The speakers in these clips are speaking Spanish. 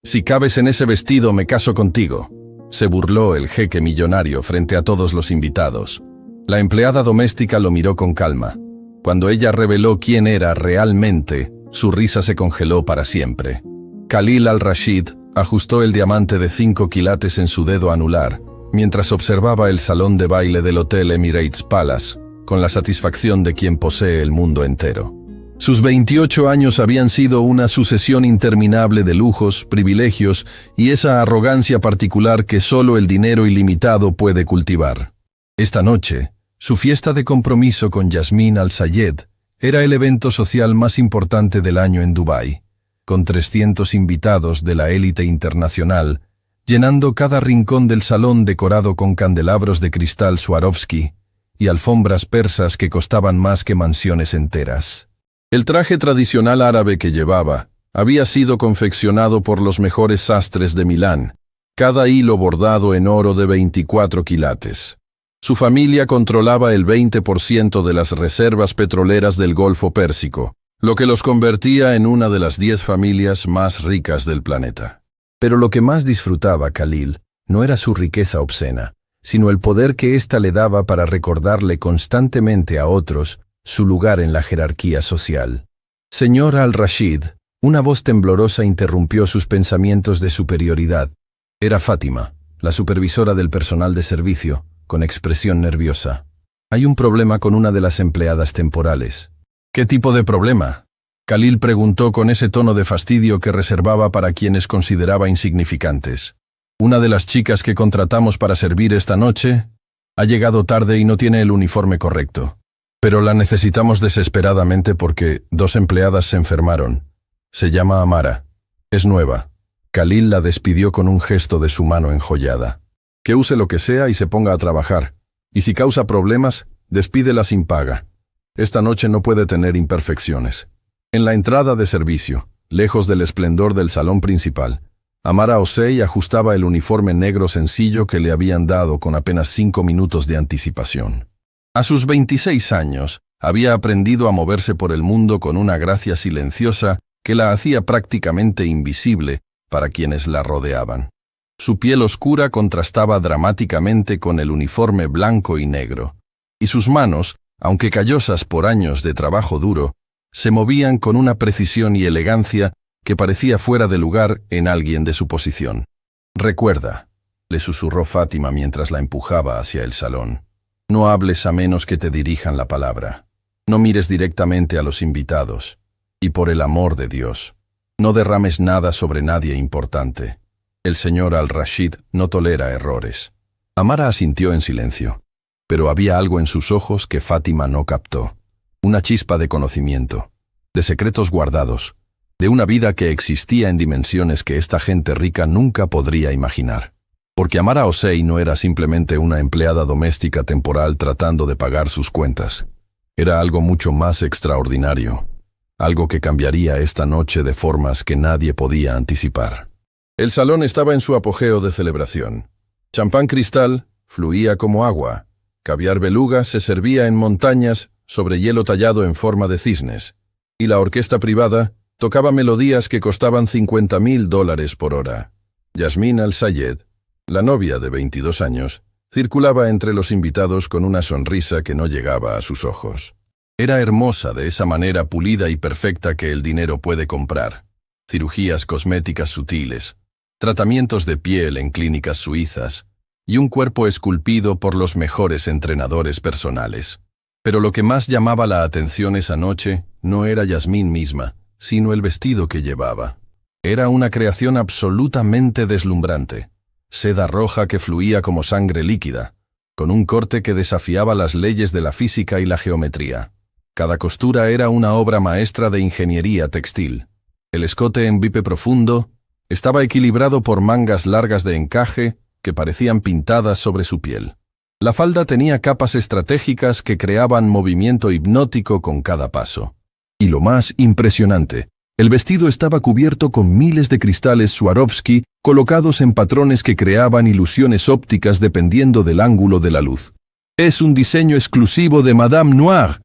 Si cabes en ese vestido, me caso contigo, se burló el jeque millonario frente a todos los invitados. La empleada doméstica lo miró con calma. Cuando ella reveló quién era realmente, su risa se congeló para siempre. Khalil al-Rashid ajustó el diamante de 5 quilates en su dedo anular, mientras observaba el salón de baile del Hotel Emirates Palace, con la satisfacción de quien posee el mundo entero. Sus 28 años habían sido una sucesión interminable de lujos, privilegios y esa arrogancia particular que solo el dinero ilimitado puede cultivar. Esta noche, su fiesta de compromiso con Yasmín Al-Sayed era el evento social más importante del año en Dubái, con 300 invitados de la élite internacional, llenando cada rincón del salón decorado con candelabros de cristal Swarovski y alfombras persas que costaban más que mansiones enteras. El traje tradicional árabe que llevaba había sido confeccionado por los mejores sastres de Milán, cada hilo bordado en oro de 24 quilates. Su familia controlaba el 20% de las reservas petroleras del Golfo Pérsico, lo que los convertía en una de las 10 familias más ricas del planeta. Pero lo que más disfrutaba Khalil no era su riqueza obscena, sino el poder que ésta le daba para recordarle constantemente a otros su lugar en la jerarquía social. Señor Al-Rashid, una voz temblorosa interrumpió sus pensamientos de superioridad. Era Fátima, la supervisora del personal de servicio, con expresión nerviosa. Hay un problema con una de las empleadas temporales. ¿Qué tipo de problema? Khalil preguntó con ese tono de fastidio que reservaba para quienes consideraba insignificantes. Una de las chicas que contratamos para servir esta noche ha llegado tarde y no tiene el uniforme correcto. Pero la necesitamos desesperadamente porque 2 empleadas se enfermaron. Se llama Amara. Es nueva. Khalil la despidió con un gesto de su mano enjollada. Que use lo que sea y se ponga a trabajar. Y si causa problemas, despídela sin paga. Esta noche no puede tener imperfecciones. En la entrada de servicio, lejos del esplendor del salón principal, Amara Osei ajustaba el uniforme negro sencillo que le habían dado con apenas 5 minutos de anticipación. A sus 26 años, había aprendido a moverse por el mundo con una gracia silenciosa que la hacía prácticamente invisible para quienes la rodeaban. Su piel oscura contrastaba dramáticamente con el uniforme blanco y negro, y sus manos, aunque callosas por años de trabajo duro, se movían con una precisión y elegancia que parecía fuera de lugar en alguien de su posición. «Recuerda», le susurró Fátima mientras la empujaba hacia el salón. «No hables a menos que te dirijan la palabra. No mires directamente a los invitados. Y por el amor de Dios, no derrames nada sobre nadie importante. El señor Al-Rashid no tolera errores». Amara asintió en silencio, pero había algo en sus ojos que Fátima no captó. Una chispa de conocimiento, de secretos guardados, de una vida que existía en dimensiones que esta gente rica nunca podría imaginar. Porque Amara Osei no era simplemente una empleada doméstica temporal tratando de pagar sus cuentas. Era algo mucho más extraordinario, algo que cambiaría esta noche de formas que nadie podía anticipar. El salón estaba en su apogeo de celebración. Champán cristal fluía como agua. Caviar beluga se servía en montañas sobre hielo tallado en forma de cisnes. Y la orquesta privada tocaba melodías que costaban $50,000 por hora. Yasmín Al-Sayed, la novia de 22 años, circulaba entre los invitados con una sonrisa que no llegaba a sus ojos. Era hermosa de esa manera pulida y perfecta que el dinero puede comprar. Cirugías cosméticas sutiles, tratamientos de piel en clínicas suizas y un cuerpo esculpido por los mejores entrenadores personales. Pero lo que más llamaba la atención esa noche no era Yasmín misma, sino el vestido que llevaba. Era una creación absolutamente deslumbrante. Seda roja que fluía como sangre líquida, con un corte que desafiaba las leyes de la física y la geometría. Cada costura era una obra maestra de ingeniería textil. El escote en bipe profundo estaba equilibrado por mangas largas de encaje que parecían pintadas sobre su piel. La falda tenía capas estratégicas que creaban movimiento hipnótico con cada paso. Y lo más impresionante, el vestido estaba cubierto con miles de cristales Swarovski colocados en patrones que creaban ilusiones ópticas dependiendo del ángulo de la luz. «Es un diseño exclusivo de Madame Noire»,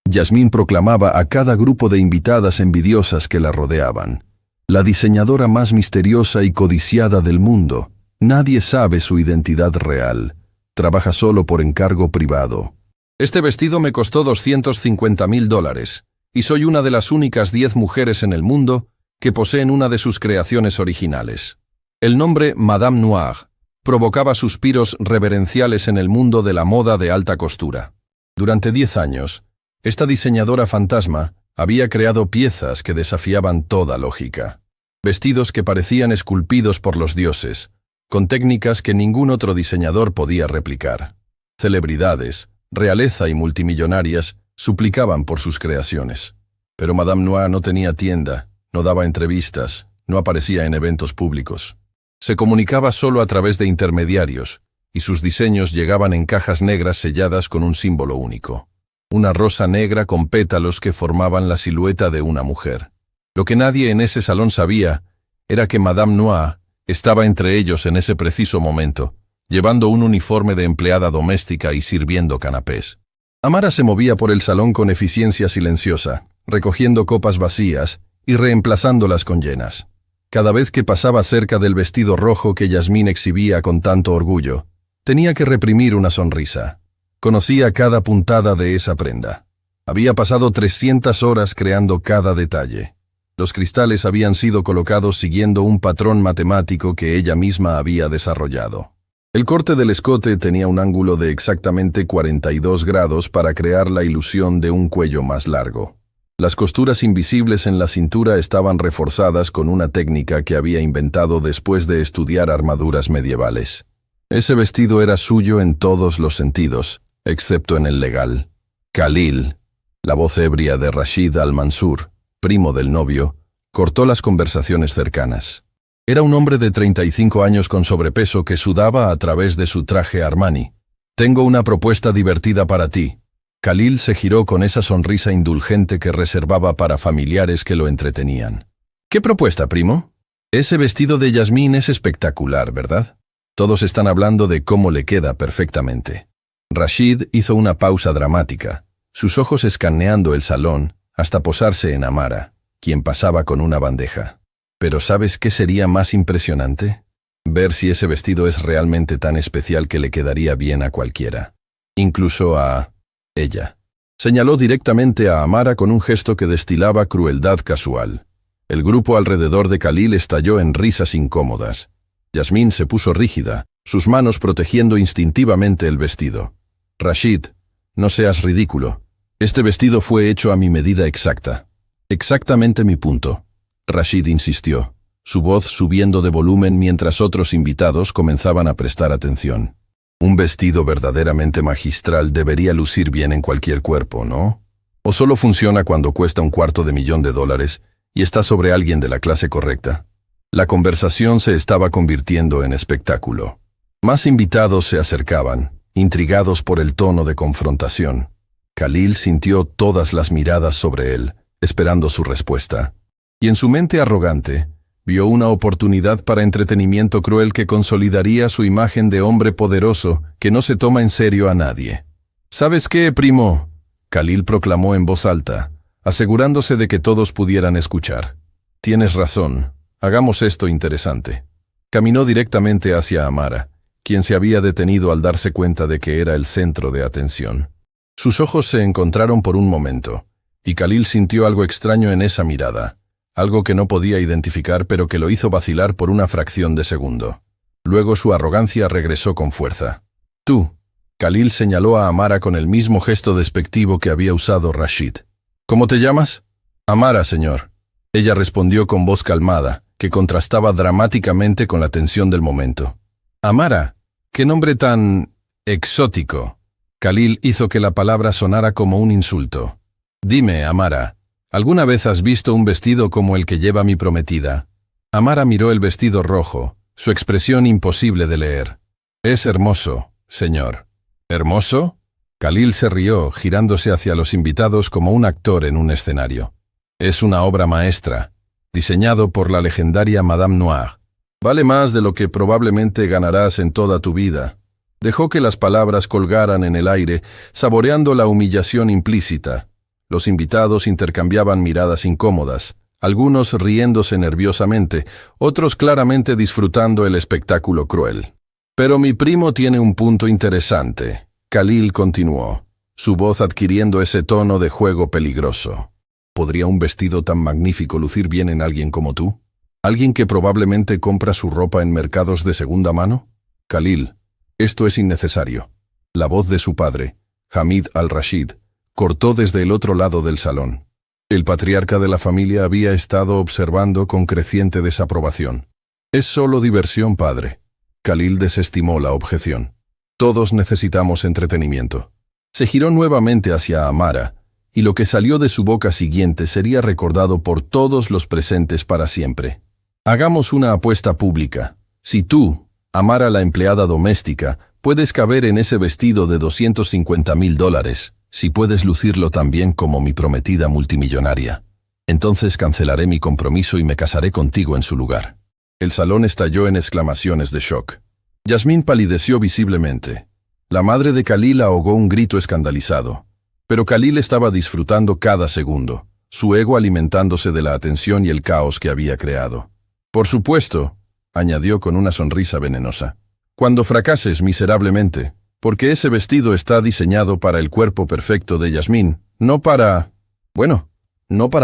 Yasmín proclamaba a cada grupo de invitadas envidiosas que la rodeaban. La diseñadora más misteriosa y codiciada del mundo. Nadie sabe su identidad real. Trabaja solo por encargo privado. Este vestido me costó $250,000 y soy una de las únicas 10 mujeres en el mundo que poseen una de sus creaciones originales. El nombre Madame Noire provocaba suspiros reverenciales en el mundo de la moda de alta costura. Durante 10 años, esta diseñadora fantasma había creado piezas que desafiaban toda lógica. Vestidos que parecían esculpidos por los dioses, con técnicas que ningún otro diseñador podía replicar. Celebridades, realeza y multimillonarias suplicaban por sus creaciones. Pero Madame Noire no tenía tienda, no daba entrevistas, no aparecía en eventos públicos. Se comunicaba solo a través de intermediarios, y sus diseños llegaban en cajas negras selladas con un símbolo único. Una rosa negra con pétalos que formaban la silueta de una mujer. Lo que nadie en ese salón sabía era que Madame Noire estaba entre ellos en ese preciso momento, llevando un uniforme de empleada doméstica y sirviendo canapés. Amara se movía por el salón con eficiencia silenciosa, recogiendo copas vacías y reemplazándolas con llenas. Cada vez que pasaba cerca del vestido rojo que Yasmín exhibía con tanto orgullo, tenía que reprimir una sonrisa. Conocía cada puntada de esa prenda. Había pasado 300 horas creando cada detalle. Los cristales habían sido colocados siguiendo un patrón matemático que ella misma había desarrollado. El corte del escote tenía un ángulo de exactamente 42 grados para crear la ilusión de un cuello más largo. Las costuras invisibles en la cintura estaban reforzadas con una técnica que había inventado después de estudiar armaduras medievales. Ese vestido era suyo en todos los sentidos, excepto en el legal. Khalil, la voz ebria de Rashid Al-Mansur, primo del novio, cortó las conversaciones cercanas. Era un hombre de 35 años con sobrepeso que sudaba a través de su traje Armani. «Tengo una propuesta divertida para ti». Khalil se giró con esa sonrisa indulgente que reservaba para familiares que lo entretenían. «¿Qué propuesta, primo?» «Ese vestido de Yasmín es espectacular, ¿verdad? Todos están hablando de cómo le queda perfectamente». Rashid hizo una pausa dramática, sus ojos escaneando el salón hasta posarse en Amara, quien pasaba con una bandeja. «Pero ¿sabes qué sería más impresionante? Ver si ese vestido es realmente tan especial que le quedaría bien a cualquiera. Incluso a... ella». Señaló directamente a Amara con un gesto que destilaba crueldad casual. El grupo alrededor de Khalil estalló en risas incómodas. Yasmín se puso rígida, sus manos protegiendo instintivamente el vestido. «Rashid, no seas ridículo. Este vestido fue hecho a mi medida exacta. Exactamente mi punto». Rashid insistió, su voz subiendo de volumen mientras otros invitados comenzaban a prestar atención. «Un vestido verdaderamente magistral debería lucir bien en cualquier cuerpo, ¿no? ¿O solo funciona cuando cuesta $250,000 y está sobre alguien de la clase correcta?» La conversación se estaba convirtiendo en espectáculo. Más invitados se acercaban, intrigados por el tono de confrontación. Khalil sintió todas las miradas sobre él, esperando su respuesta. Y en su mente arrogante, vio una oportunidad para entretenimiento cruel que consolidaría su imagen de hombre poderoso que no se toma en serio a nadie. «¿Sabes qué, primo?», Khalil proclamó en voz alta, asegurándose de que todos pudieran escuchar. «Tienes razón, hagamos esto interesante». Caminó directamente hacia Amara, quien se había detenido al darse cuenta de que era el centro de atención. Sus ojos se encontraron por un momento, y Khalil sintió algo extraño en esa mirada. Algo que no podía identificar pero que lo hizo vacilar por una fracción de segundo. Luego su arrogancia regresó con fuerza. «Tú», Khalil señaló a Amara con el mismo gesto despectivo que había usado Rashid. «¿Cómo te llamas?» «Amara, señor». Ella respondió con voz calmada, que contrastaba dramáticamente con la tensión del momento. «Amara, qué nombre tan... exótico». Khalil hizo que la palabra sonara como un insulto. «Dime, Amara, ¿alguna vez has visto un vestido como el que lleva mi prometida?» Amara miró el vestido rojo, su expresión imposible de leer. «Es hermoso, señor». «¿Hermoso?» Khalil se rió, girándose hacia los invitados como un actor en un escenario. «Es una obra maestra, diseñado por la legendaria Madame Noire. Vale más de lo que probablemente ganarás en toda tu vida». Dejó que las palabras colgaran en el aire, saboreando la humillación implícita. Los invitados intercambiaban miradas incómodas, algunos riéndose nerviosamente, otros claramente disfrutando el espectáculo cruel. Pero mi primo tiene un punto interesante, Khalil continuó, su voz adquiriendo ese tono de juego peligroso. ¿Podría un vestido tan magnífico lucir bien en alguien como tú? ¿Alguien que probablemente compra su ropa en mercados de segunda mano? Khalil, esto es innecesario. La voz de su padre, Hamid al-Rashid, cortó desde el otro lado del salón. El patriarca de la familia había estado observando con creciente desaprobación. Es solo diversión, padre. Khalil desestimó la objeción. Todos necesitamos entretenimiento. Se giró nuevamente hacia Amara, y lo que salió de su boca siguiente sería recordado por todos los presentes para siempre. Hagamos una apuesta pública. Si tú, Amara la empleada doméstica, puedes caber en ese vestido de $250,000, si puedes lucirlo tan bien como mi prometida multimillonaria, entonces cancelaré mi compromiso y me casaré contigo en su lugar. El salón estalló en exclamaciones de shock. Yasmín palideció visiblemente. La madre de Khalil ahogó un grito escandalizado. Pero Khalil estaba disfrutando cada segundo, su ego alimentándose de la atención y el caos que había creado. Por supuesto, añadió con una sonrisa venenosa, cuando fracases miserablemente, porque ese vestido está diseñado para el cuerpo perfecto de Yasmín, no para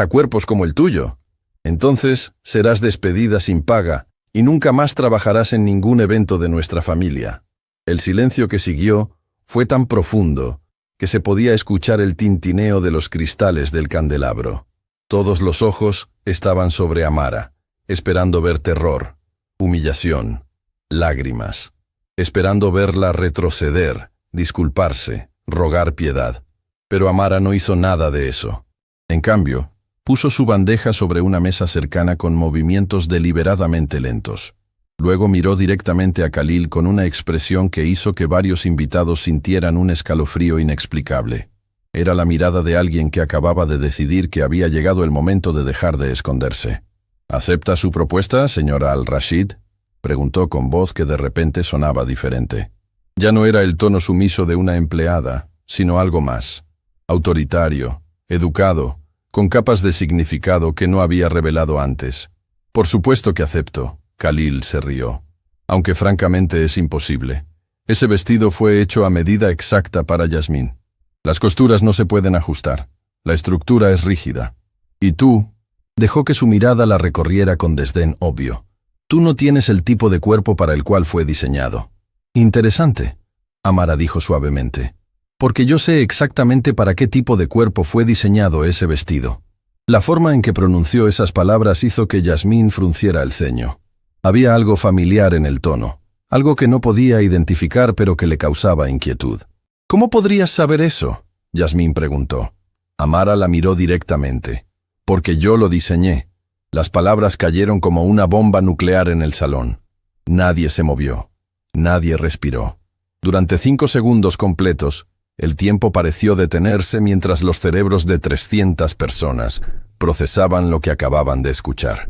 cuerpos como el tuyo. Entonces serás despedida sin paga y nunca más trabajarás en ningún evento de nuestra familia. El silencio que siguió fue tan profundo que se podía escuchar el tintineo de los cristales del candelabro. Todos los ojos estaban sobre Amara, esperando ver terror, humillación, lágrimas, esperando verla retroceder, disculparse, rogar piedad. Pero Amara no hizo nada de eso. En cambio, puso su bandeja sobre una mesa cercana con movimientos deliberadamente lentos. Luego miró directamente a Khalil con una expresión que hizo que varios invitados sintieran un escalofrío inexplicable. Era la mirada de alguien que acababa de decidir que había llegado el momento de dejar de esconderse. ¿Acepta su propuesta, señora al-Rashid?, preguntó con voz que de repente sonaba diferente. Ya no era el tono sumiso de una empleada, sino algo más. Autoritario, educado, con capas de significado que no había revelado antes. Por supuesto que acepto. Khalil se rió. Aunque francamente es imposible. Ese vestido fue hecho a medida exacta para Yasmín. Las costuras no se pueden ajustar. La estructura es rígida. Y tú, dejó que su mirada la recorriera con desdén obvio. Tú no tienes el tipo de cuerpo para el cual fue diseñado. Interesante, Amara dijo suavemente. Porque yo sé exactamente para qué tipo de cuerpo fue diseñado ese vestido. La forma en que pronunció esas palabras hizo que Yasmín frunciera el ceño. Había algo familiar en el tono, algo que no podía identificar pero que le causaba inquietud. ¿Cómo podrías saber eso?, Yasmín preguntó. Amara la miró directamente. Porque yo lo diseñé. Las palabras cayeron como una bomba nuclear en el salón. Nadie se movió. Nadie respiró. Durante 5 segundos completos, el tiempo pareció detenerse mientras los cerebros de 300 personas procesaban lo que acababan de escuchar.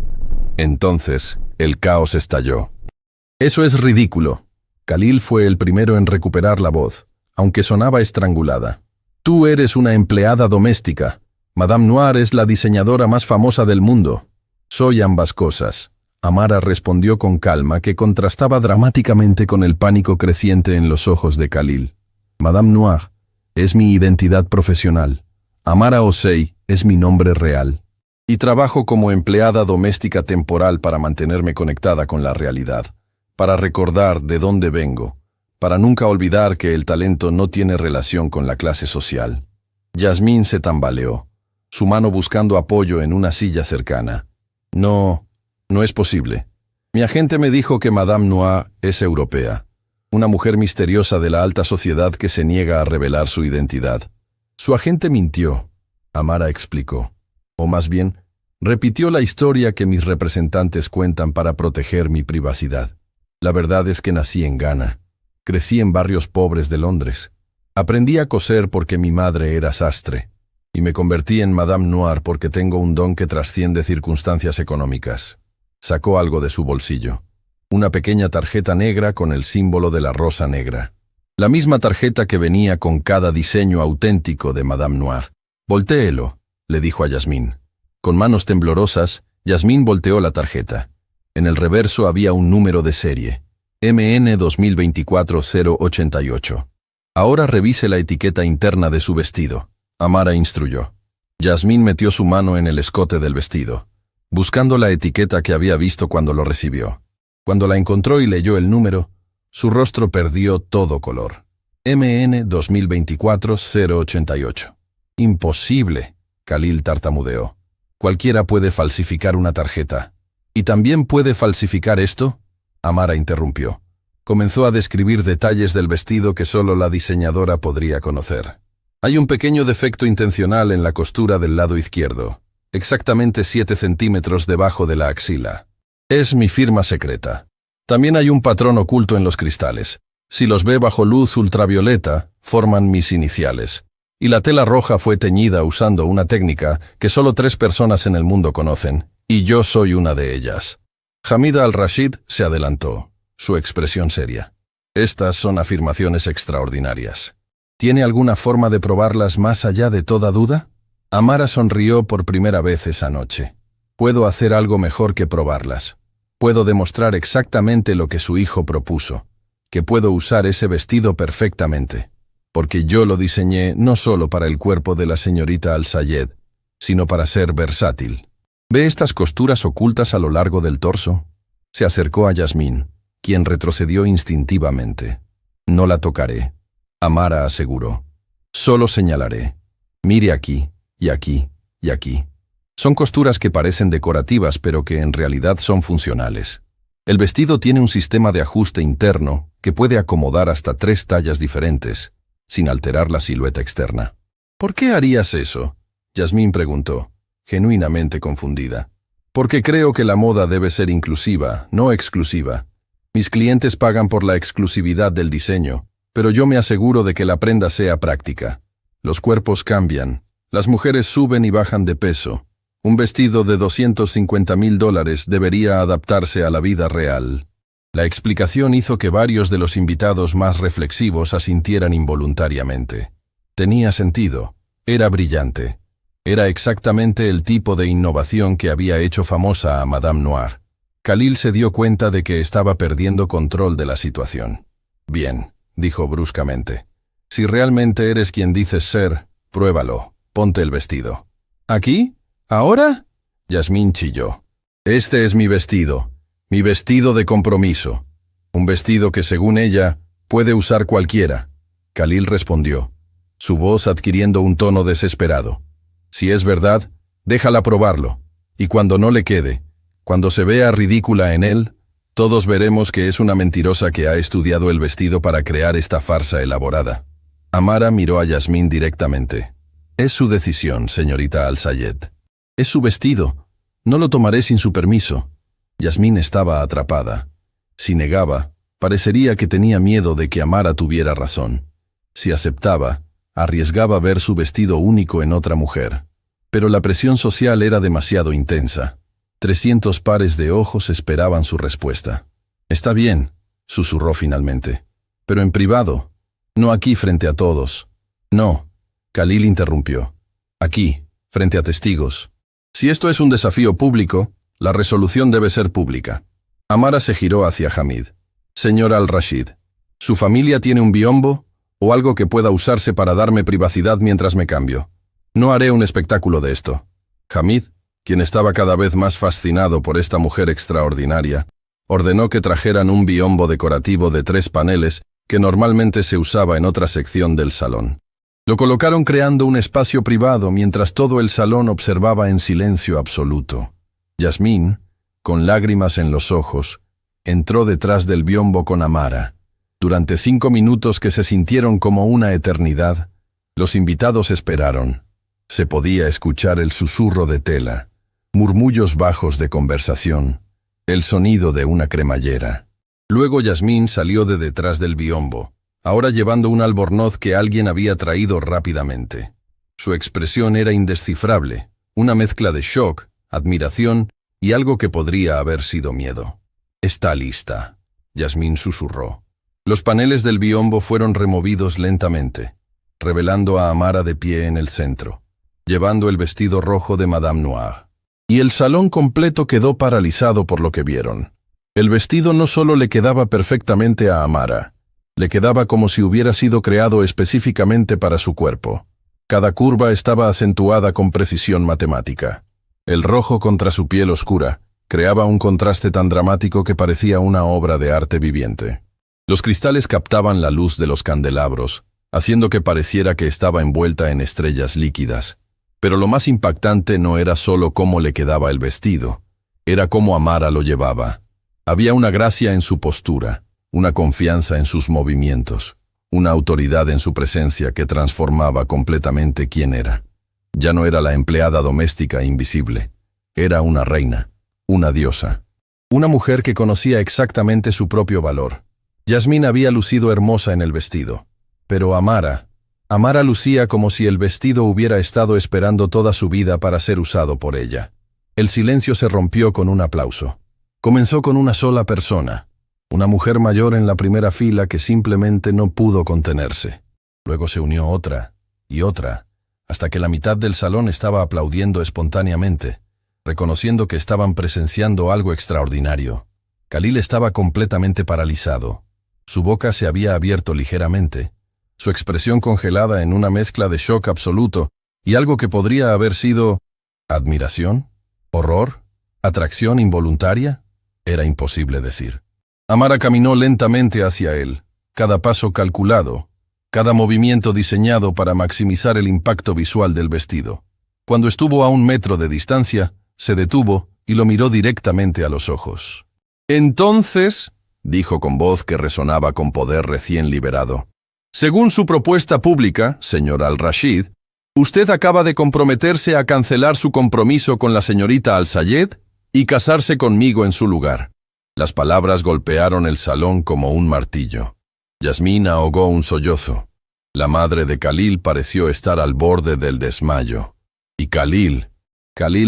Entonces, el caos estalló. Eso es ridículo. Khalil fue el primero en recuperar la voz, aunque sonaba estrangulada. Tú eres una empleada doméstica. Madame Noir es la diseñadora más famosa del mundo. Soy ambas cosas. Amara respondió con calma que contrastaba dramáticamente con el pánico creciente en los ojos de Khalil. Madame Noir es mi identidad profesional. Amara Osei es mi nombre real. Y trabajo como empleada doméstica temporal para mantenerme conectada con la realidad, para recordar de dónde vengo, para nunca olvidar que el talento no tiene relación con la clase social. Yasmín se tambaleó, su mano buscando apoyo en una silla cercana. No es posible. Mi agente me dijo que Madame Noir es europea, una mujer misteriosa de la alta sociedad que se niega a revelar su identidad. Su agente mintió, Amara explicó. O más bien, repitió la historia que mis representantes cuentan para proteger mi privacidad. La verdad es que nací en Ghana. Crecí en barrios pobres de Londres. Aprendí a coser porque mi madre era sastre. Y me convertí en Madame Noir porque tengo un don que trasciende circunstancias económicas. Sacó algo de su bolsillo. Una pequeña tarjeta negra con el símbolo de la rosa negra. La misma tarjeta que venía con cada diseño auténtico de Madame Noir. Voltéelo, le dijo a Yasmín. Con manos temblorosas, Yasmín volteó la tarjeta. En el reverso había un número de serie, MN 2024-088. Ahora revise la etiqueta interna de su vestido, Amara instruyó. Yasmín metió su mano en el escote del vestido, buscando la etiqueta que había visto cuando lo recibió. Cuando la encontró y leyó el número, su rostro perdió todo color. MN 2024-088. Imposible, Khalil tartamudeó. Cualquiera puede falsificar una tarjeta. ¿Y también puede falsificar esto? Amara interrumpió. Comenzó a describir detalles del vestido que solo la diseñadora podría conocer. Hay un pequeño defecto intencional en la costura del lado izquierdo, exactamente 7 centímetros debajo de la axila. Es mi firma secreta. También hay un patrón oculto en los cristales. Si los ve bajo luz ultravioleta, forman mis iniciales. Y la tela roja fue teñida usando una técnica que solo 3 personas en el mundo conocen, y yo soy una de ellas. Hamid al-Rashid se adelantó, su expresión seria. Estas son afirmaciones extraordinarias. ¿Tiene alguna forma de probarlas más allá de toda duda? Amara sonrió por primera vez esa noche. Puedo hacer algo mejor que probarlas. Puedo demostrar exactamente lo que su hijo propuso, que puedo usar ese vestido perfectamente, porque yo lo diseñé no solo para el cuerpo de la señorita Al-Sayed, sino para ser versátil. ¿Ve estas costuras ocultas a lo largo del torso? Se acercó a Yasmín, quien retrocedió instintivamente. No la tocaré, Amara aseguró. Solo señalaré. Mire aquí, y aquí, y aquí. Son costuras que parecen decorativas, pero que en realidad son funcionales. El vestido tiene un sistema de ajuste interno que puede acomodar hasta 3 tallas diferentes, sin alterar la silueta externa. ¿Por qué harías eso? Yasmín preguntó, genuinamente confundida. Porque creo que la moda debe ser inclusiva, no exclusiva. Mis clientes pagan por la exclusividad del diseño, pero yo me aseguro de que la prenda sea práctica. Los cuerpos cambian, las mujeres suben y bajan de peso. Un vestido de $250,000 debería adaptarse a la vida real. La explicación hizo que varios de los invitados más reflexivos asintieran involuntariamente. Tenía sentido, era brillante. Era exactamente el tipo de innovación que había hecho famosa a Madame Noir. Khalil se dio cuenta de que estaba perdiendo control de la situación. Bien, dijo bruscamente. Si realmente eres quien dices ser, pruébalo, ponte el vestido. ¿Aquí? ¿Ahora? Yasmín chilló. Este es mi vestido de compromiso. Un vestido que, según ella, puede usar cualquiera. Khalil respondió, su voz adquiriendo un tono desesperado. Si es verdad, déjala probarlo, y cuando no le quede, cuando se vea ridícula en él, todos veremos que es una mentirosa que ha estudiado el vestido para crear esta farsa elaborada. Amara miró a Yasmín directamente. Es su decisión, señorita Al-Sayed. Es su vestido. No lo tomaré sin su permiso. Yasmín estaba atrapada. Si negaba, parecería que tenía miedo de que Amara tuviera razón. Si aceptaba, arriesgaba ver su vestido único en otra mujer. Pero la presión social era demasiado intensa. 300 pares de ojos esperaban su respuesta. Está bien, susurró finalmente. Pero en privado, no aquí frente a todos. No, Khalil interrumpió. Aquí, frente a testigos. Si esto es un desafío público, la resolución debe ser pública. Amara se giró hacia Hamid. Señor Al-Rashid, ¿su familia tiene un biombo o algo que pueda usarse para darme privacidad mientras me cambio? No haré un espectáculo de esto. Hamid, quien estaba cada vez más fascinado por esta mujer extraordinaria, ordenó que trajeran un biombo decorativo de 3 paneles que normalmente se usaba en otra sección del salón. Lo colocaron creando un espacio privado mientras todo el salón observaba en silencio absoluto. Yasmín, con lágrimas en los ojos, entró detrás del biombo con Amara. Durante 5 minutos que se sintieron como una eternidad, los invitados esperaron. Se podía escuchar el susurro de tela, murmullos bajos de conversación, el sonido de una cremallera. Luego Yasmín salió de detrás del biombo, ahora llevando un albornoz que alguien había traído rápidamente. Su expresión era indescifrable, una mezcla de shock, admiración y algo que podría haber sido miedo. «Está lista», Yasmín susurró. Los paneles del biombo fueron removidos lentamente, revelando a Amara de pie en el centro, llevando el vestido rojo de Madame Noir. Y el salón completo quedó paralizado por lo que vieron. El vestido no solo le quedaba perfectamente a Amara, le quedaba como si hubiera sido creado específicamente para su cuerpo. Cada curva estaba acentuada con precisión matemática. El rojo contra su piel oscura creaba un contraste tan dramático que parecía una obra de arte viviente. Los cristales captaban la luz de los candelabros, haciendo que pareciera que estaba envuelta en estrellas líquidas. Pero lo más impactante no era solo cómo le quedaba el vestido, era cómo Amara lo llevaba. Había una gracia en su postura, una confianza en sus movimientos, una autoridad en su presencia que transformaba completamente quién era. Ya no era la empleada doméstica invisible, era una reina, una diosa, una mujer que conocía exactamente su propio valor. Yasmín había lucido hermosa en el vestido, pero Amara lucía como si el vestido hubiera estado esperando toda su vida para ser usado por ella. El silencio se rompió con un aplauso. Comenzó con una sola persona, una mujer mayor en la primera fila que simplemente no pudo contenerse. Luego se unió otra, y otra, hasta que la mitad del salón estaba aplaudiendo espontáneamente, reconociendo que estaban presenciando algo extraordinario. Khalil estaba completamente paralizado. Su boca se había abierto ligeramente, su expresión congelada en una mezcla de shock absoluto y algo que podría haber sido admiración, horror, atracción involuntaria. Era imposible decir. Amara caminó lentamente hacia él, cada paso calculado, cada movimiento diseñado para maximizar el impacto visual del vestido. Cuando estuvo a 1 metro de distancia, se detuvo y lo miró directamente a los ojos. «Entonces», dijo con voz que resonaba con poder recién liberado, «según su propuesta pública, señor Al-Rashid, usted acaba de comprometerse a cancelar su compromiso con la señorita Al-Sayed y casarse conmigo en su lugar». Las palabras golpearon el salón como un martillo. Yasmín ahogó un sollozo. La madre de Khalil pareció estar al borde del desmayo. Y Khalil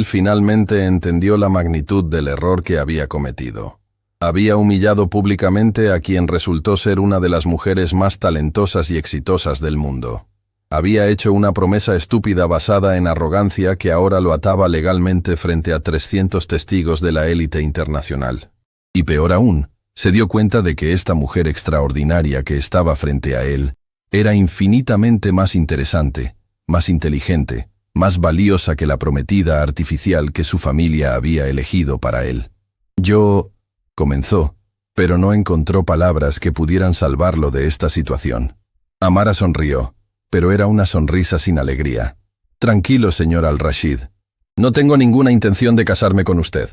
finalmente entendió la magnitud del error que había cometido. Había humillado públicamente a quien resultó ser una de las mujeres más talentosas y exitosas del mundo. Había hecho una promesa estúpida basada en arrogancia que ahora lo ataba legalmente frente a 300 testigos de la élite internacional. Y peor aún, se dio cuenta de que esta mujer extraordinaria que estaba frente a él era infinitamente más interesante, más inteligente, más valiosa que la prometida artificial que su familia había elegido para él. «Yo», comenzó, pero no encontró palabras que pudieran salvarlo de esta situación. Amara sonrió, pero era una sonrisa sin alegría. «Tranquilo, señor Al-Rashid. No tengo ninguna intención de casarme con usted.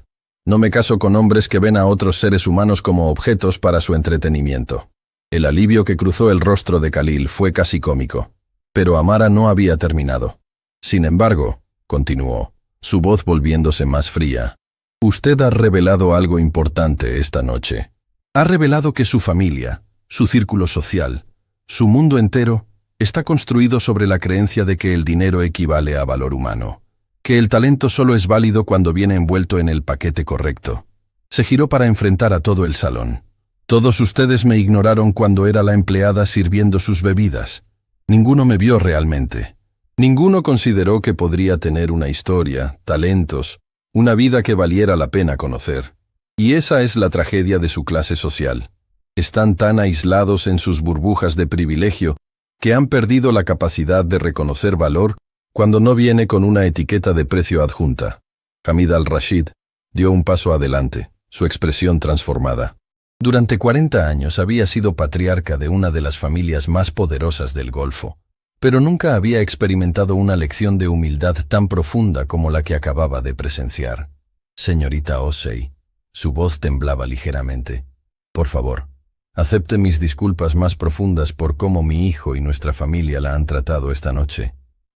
No me caso con hombres que ven a otros seres humanos como objetos para su entretenimiento». El alivio que cruzó el rostro de Khalil fue casi cómico. Pero Amara no había terminado. «Sin embargo», continuó, su voz volviéndose más fría, «usted ha revelado algo importante esta noche. Ha revelado que su familia, su círculo social, su mundo entero, está construido sobre la creencia de que el dinero equivale a valor humano, que el talento solo es válido cuando viene envuelto en el paquete correcto». Se giró para enfrentar a todo el salón. «Todos ustedes me ignoraron cuando era la empleada sirviendo sus bebidas. Ninguno me vio realmente. Ninguno consideró que podría tener una historia, talentos, una vida que valiera la pena conocer. Y esa es la tragedia de su clase social. Están tan aislados en sus burbujas de privilegio que han perdido la capacidad de reconocer valor cuando no viene con una etiqueta de precio adjunta». Hamid Al-Rashid dio un paso adelante, su expresión transformada. Durante 40 años había sido patriarca de una de las familias más poderosas del Golfo, pero nunca había experimentado una lección de humildad tan profunda como la que acababa de presenciar. «Señorita Osei», su voz temblaba ligeramente, «por favor, acepte mis disculpas más profundas por cómo mi hijo y nuestra familia la han tratado esta noche».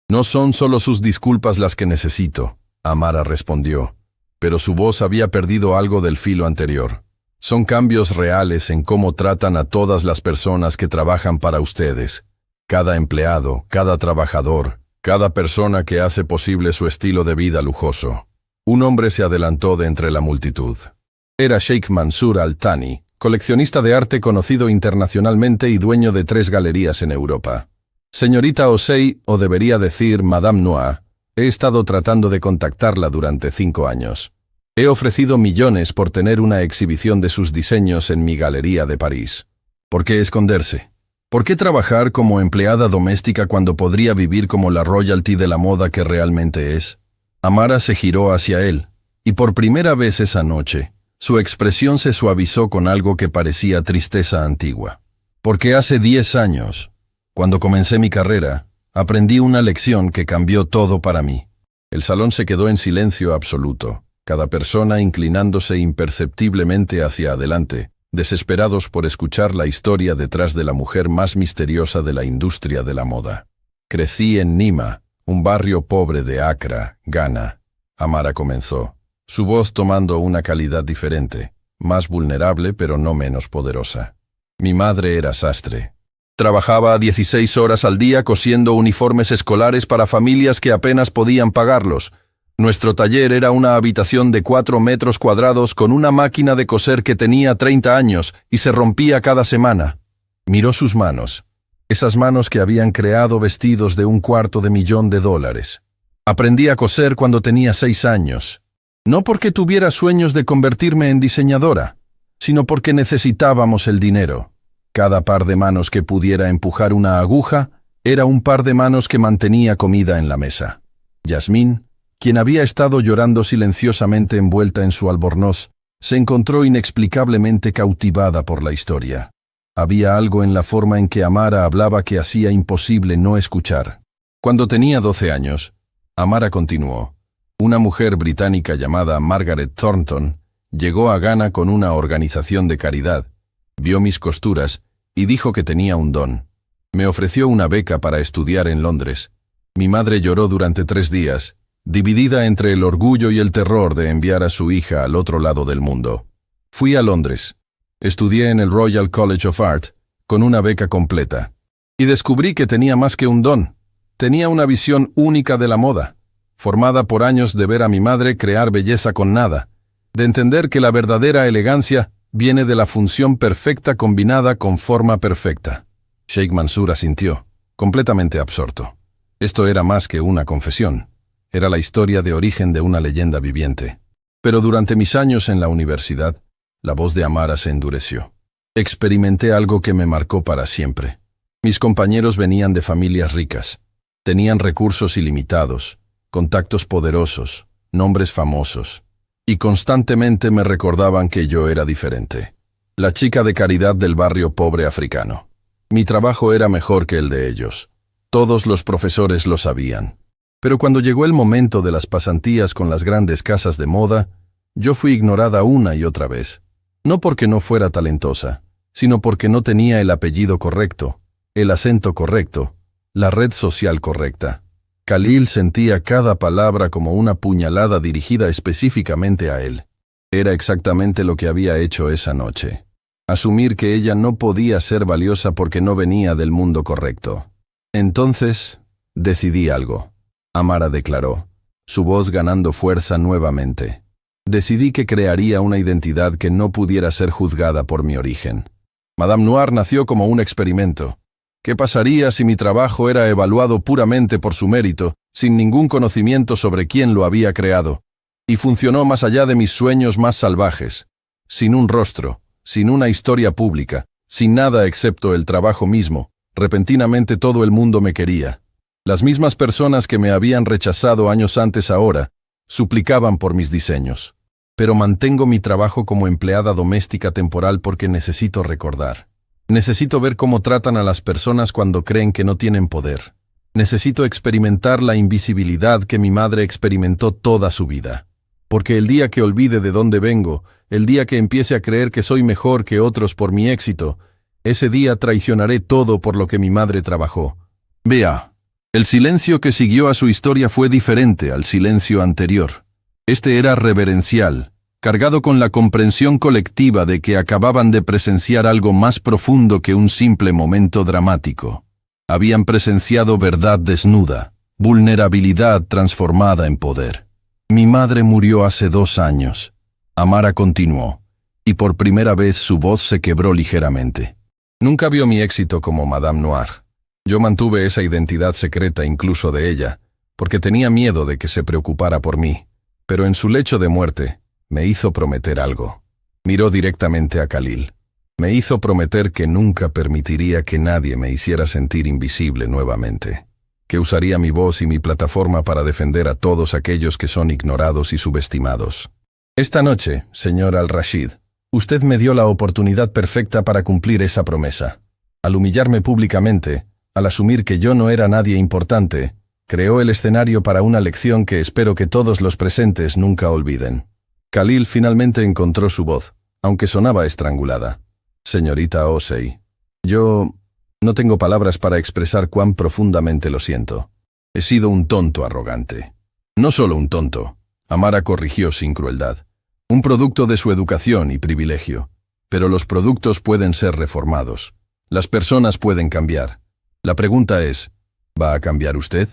«No son solo sus disculpas las que necesito», Amara respondió, pero su voz había perdido algo del filo anterior. «Son cambios reales en cómo tratan a todas las personas que trabajan para ustedes. Cada empleado, cada trabajador, cada persona que hace posible su estilo de vida lujoso». Un hombre se adelantó de entre la multitud. Era Sheikh Mansour Al-Thani, coleccionista de arte conocido internacionalmente y dueño de 3 galerías en Europa. «Señorita Osei, o debería decir Madame Noah», He estado tratando de contactarla durante 5 años. He ofrecido millones por tener una exhibición de sus diseños en mi galería de París. ¿Por qué esconderse? ¿Por qué trabajar como empleada doméstica cuando podría vivir como la royalty de la moda que realmente es? Amara se giró hacia él, y por primera vez esa noche, su expresión se suavizó con algo que parecía tristeza antigua. Porque hace 10 años, cuando comencé mi carrera, aprendí una lección que cambió todo para mí. El salón se quedó en silencio absoluto, cada persona inclinándose imperceptiblemente hacia adelante, desesperados por escuchar la historia detrás de la mujer más misteriosa de la industria de la moda. Crecí en Nima, un barrio pobre de Accra, Ghana. Amara comenzó, su voz tomando una calidad diferente, más vulnerable pero no menos poderosa. Mi madre era sastre. Trabajaba 16 horas al día cosiendo uniformes escolares para familias que apenas podían pagarlos. Nuestro taller era una habitación de 4 metros cuadrados con una máquina de coser que tenía 30 años y se rompía cada semana. Miró sus manos, esas manos que habían creado vestidos de $250,000. Aprendí a coser cuando tenía 6 años. No porque tuviera sueños de convertirme en diseñadora, sino porque necesitábamos el dinero. Cada par de manos que pudiera empujar una aguja era un par de manos que mantenía comida en la mesa. Yasmín, quien había estado llorando silenciosamente envuelta en su albornoz, se encontró inexplicablemente cautivada por la historia. Había algo en la forma en que Amara hablaba que hacía imposible no escuchar. Cuando tenía 12 años, Amara continuó. Una mujer británica llamada Margaret Thornton llegó a Ghana con una organización de caridad, vio mis costuras y dijo que tenía un don. Me ofreció una beca para estudiar en Londres. Mi madre lloró durante 3 días, dividida entre el orgullo y el terror de enviar a su hija al otro lado del mundo. Fui a Londres. Estudié en el Royal College of Art con una beca completa. Y descubrí que tenía más que un don. Tenía una visión única de la moda, formada por años de ver a mi madre crear belleza con nada, de entender que la verdadera elegancia viene de la función perfecta combinada con forma perfecta. Sheikh Mansour asintió, completamente absorto. Esto era más que una confesión. Era la historia de origen de una leyenda viviente. Pero durante mis años en la universidad, la voz de Amara se endureció. Experimenté algo que me marcó para siempre. Mis compañeros venían de familias ricas. Tenían recursos ilimitados, contactos poderosos, nombres famosos. Y constantemente me recordaban que yo era diferente. La chica de caridad del barrio pobre africano. Mi trabajo era mejor que el de ellos. Todos los profesores lo sabían. Pero cuando llegó el momento de las pasantías con las grandes casas de moda, yo fui ignorada una y otra vez. No porque no fuera talentosa, sino porque no tenía el apellido correcto, el acento correcto, la red social correcta. Khalil sentía cada palabra como una puñalada dirigida específicamente a él. Era exactamente lo que había hecho esa noche. Asumir que ella no podía ser valiosa porque no venía del mundo correcto. Entonces, decidí algo. Amara declaró, su voz ganando fuerza nuevamente. Decidí que crearía una identidad que no pudiera ser juzgada por mi origen. Madame Noir nació como un experimento. ¿Qué pasaría si mi trabajo era evaluado puramente por su mérito, sin ningún conocimiento sobre quién lo había creado? Y funcionó más allá de mis sueños más salvajes. Sin un rostro, sin una historia pública, sin nada excepto el trabajo mismo, repentinamente todo el mundo me quería. Las mismas personas que me habían rechazado años antes ahora, suplicaban por mis diseños. Pero mantengo mi trabajo como empleada doméstica temporal porque necesito recordar. Necesito ver cómo tratan a las personas cuando creen que no tienen poder. Necesito experimentar la invisibilidad que mi madre experimentó toda su vida. Porque el día que olvide de dónde vengo, el día que empiece a creer que soy mejor que otros por mi éxito, ese día traicionaré todo por lo que mi madre trabajó. Vea. El silencio que siguió a su historia fue diferente al silencio anterior. Este era reverencial, cargado con la comprensión colectiva de que acababan de presenciar algo más profundo que un simple momento dramático. Habían presenciado verdad desnuda, vulnerabilidad transformada en poder. Mi madre murió hace 2 años. Amara continuó, y por primera vez su voz se quebró ligeramente. Nunca vio mi éxito como Madame Noir. Yo mantuve esa identidad secreta incluso de ella, porque tenía miedo de que se preocupara por mí, pero en su lecho de muerte me hizo prometer algo. Miró directamente a Khalil. Me hizo prometer que nunca permitiría que nadie me hiciera sentir invisible nuevamente, que usaría mi voz y mi plataforma para defender a todos aquellos que son ignorados y subestimados. Esta noche, señor Al-Rashid, usted me dio la oportunidad perfecta para cumplir esa promesa. Al humillarme públicamente, al asumir que yo no era nadie importante, creó el escenario para una lección que espero que todos los presentes nunca olviden. Khalil finalmente encontró su voz, aunque sonaba estrangulada. Señorita Osei, yo no tengo palabras para expresar cuán profundamente lo siento. He sido un tonto arrogante. No solo un tonto, Amara corrigió sin crueldad. Un producto de su educación y privilegio. Pero los productos pueden ser reformados. Las personas pueden cambiar. La pregunta es, ¿va a cambiar usted?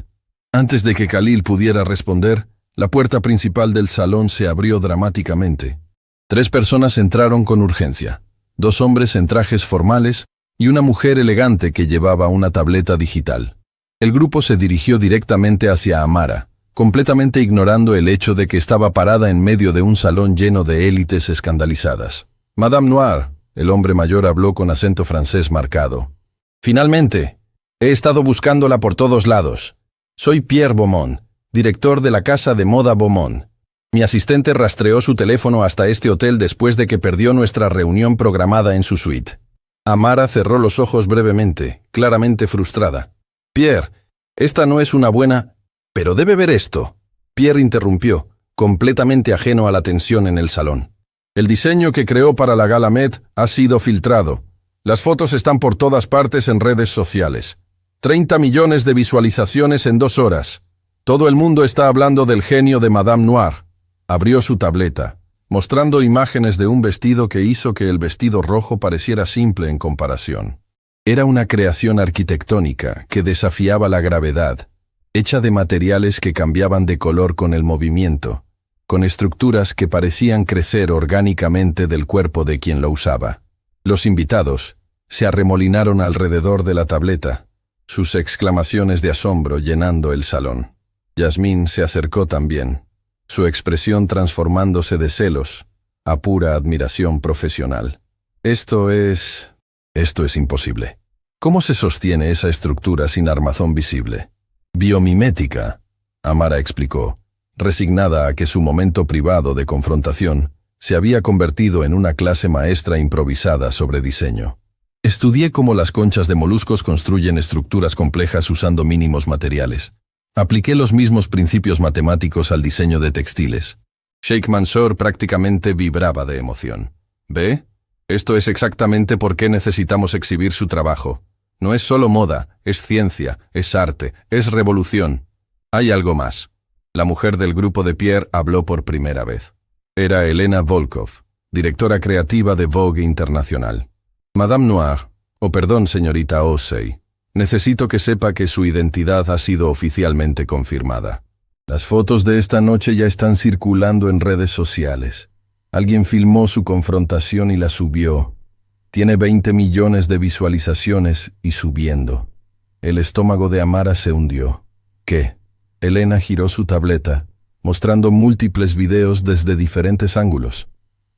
Antes de que Khalil pudiera responder, la puerta principal del salón se abrió dramáticamente. 3 personas entraron con urgencia. 2 hombres en trajes formales y una mujer elegante que llevaba una tableta digital. El grupo se dirigió directamente hacia Amara, completamente ignorando el hecho de que estaba parada en medio de un salón lleno de élites escandalizadas. Madame Noir, el hombre mayor habló con acento francés marcado. Finalmente, he estado buscándola por todos lados. Soy Pierre Beaumont, director de la casa de moda Beaumont. Mi asistente rastreó su teléfono hasta este hotel después de que perdió nuestra reunión programada en su suite. Amara cerró los ojos brevemente, claramente frustrada. Pierre, esta no es una buena... Pero debe ver esto. Pierre interrumpió, completamente ajeno a la tensión en el salón. El diseño que creó para la gala Met ha sido filtrado. Las fotos están por todas partes en redes sociales. 30 millones de visualizaciones en 2 horas. Todo el mundo está hablando del genio de Madame Noir. Abrió su tableta, mostrando imágenes de un vestido que hizo que el vestido rojo pareciera simple en comparación. Era una creación arquitectónica que desafiaba la gravedad, hecha de materiales que cambiaban de color con el movimiento, con estructuras que parecían crecer orgánicamente del cuerpo de quien lo usaba. Los invitados se arremolinaron alrededor de la tableta, sus exclamaciones de asombro llenando el salón. Yasmín se acercó también, su expresión transformándose de celos a pura admiración profesional. Esto es imposible. ¿Cómo se sostiene esa estructura sin armazón visible? Biomimética, Amara explicó, resignada a que su momento privado de confrontación se había convertido en una clase maestra improvisada sobre diseño. Estudié cómo las conchas de moluscos construyen estructuras complejas usando mínimos materiales. Apliqué los mismos principios matemáticos al diseño de textiles. Sheikh Mansour prácticamente vibraba de emoción. ¿Ve? Esto es exactamente por qué necesitamos exhibir su trabajo. No es solo moda, es ciencia, es arte, es revolución. Hay algo más. La mujer del grupo de Pierre habló por primera vez. Era Elena Volkov, directora creativa de Vogue Internacional. Madame Noir, perdón, señorita Osei, necesito que sepa que su identidad ha sido oficialmente confirmada. Las fotos de esta noche ya están circulando en redes sociales. Alguien filmó su confrontación y la subió. Tiene 20 millones de visualizaciones y subiendo. El estómago de Amara se hundió. ¿Qué? Elena giró su tableta, mostrando múltiples videos desde diferentes ángulos.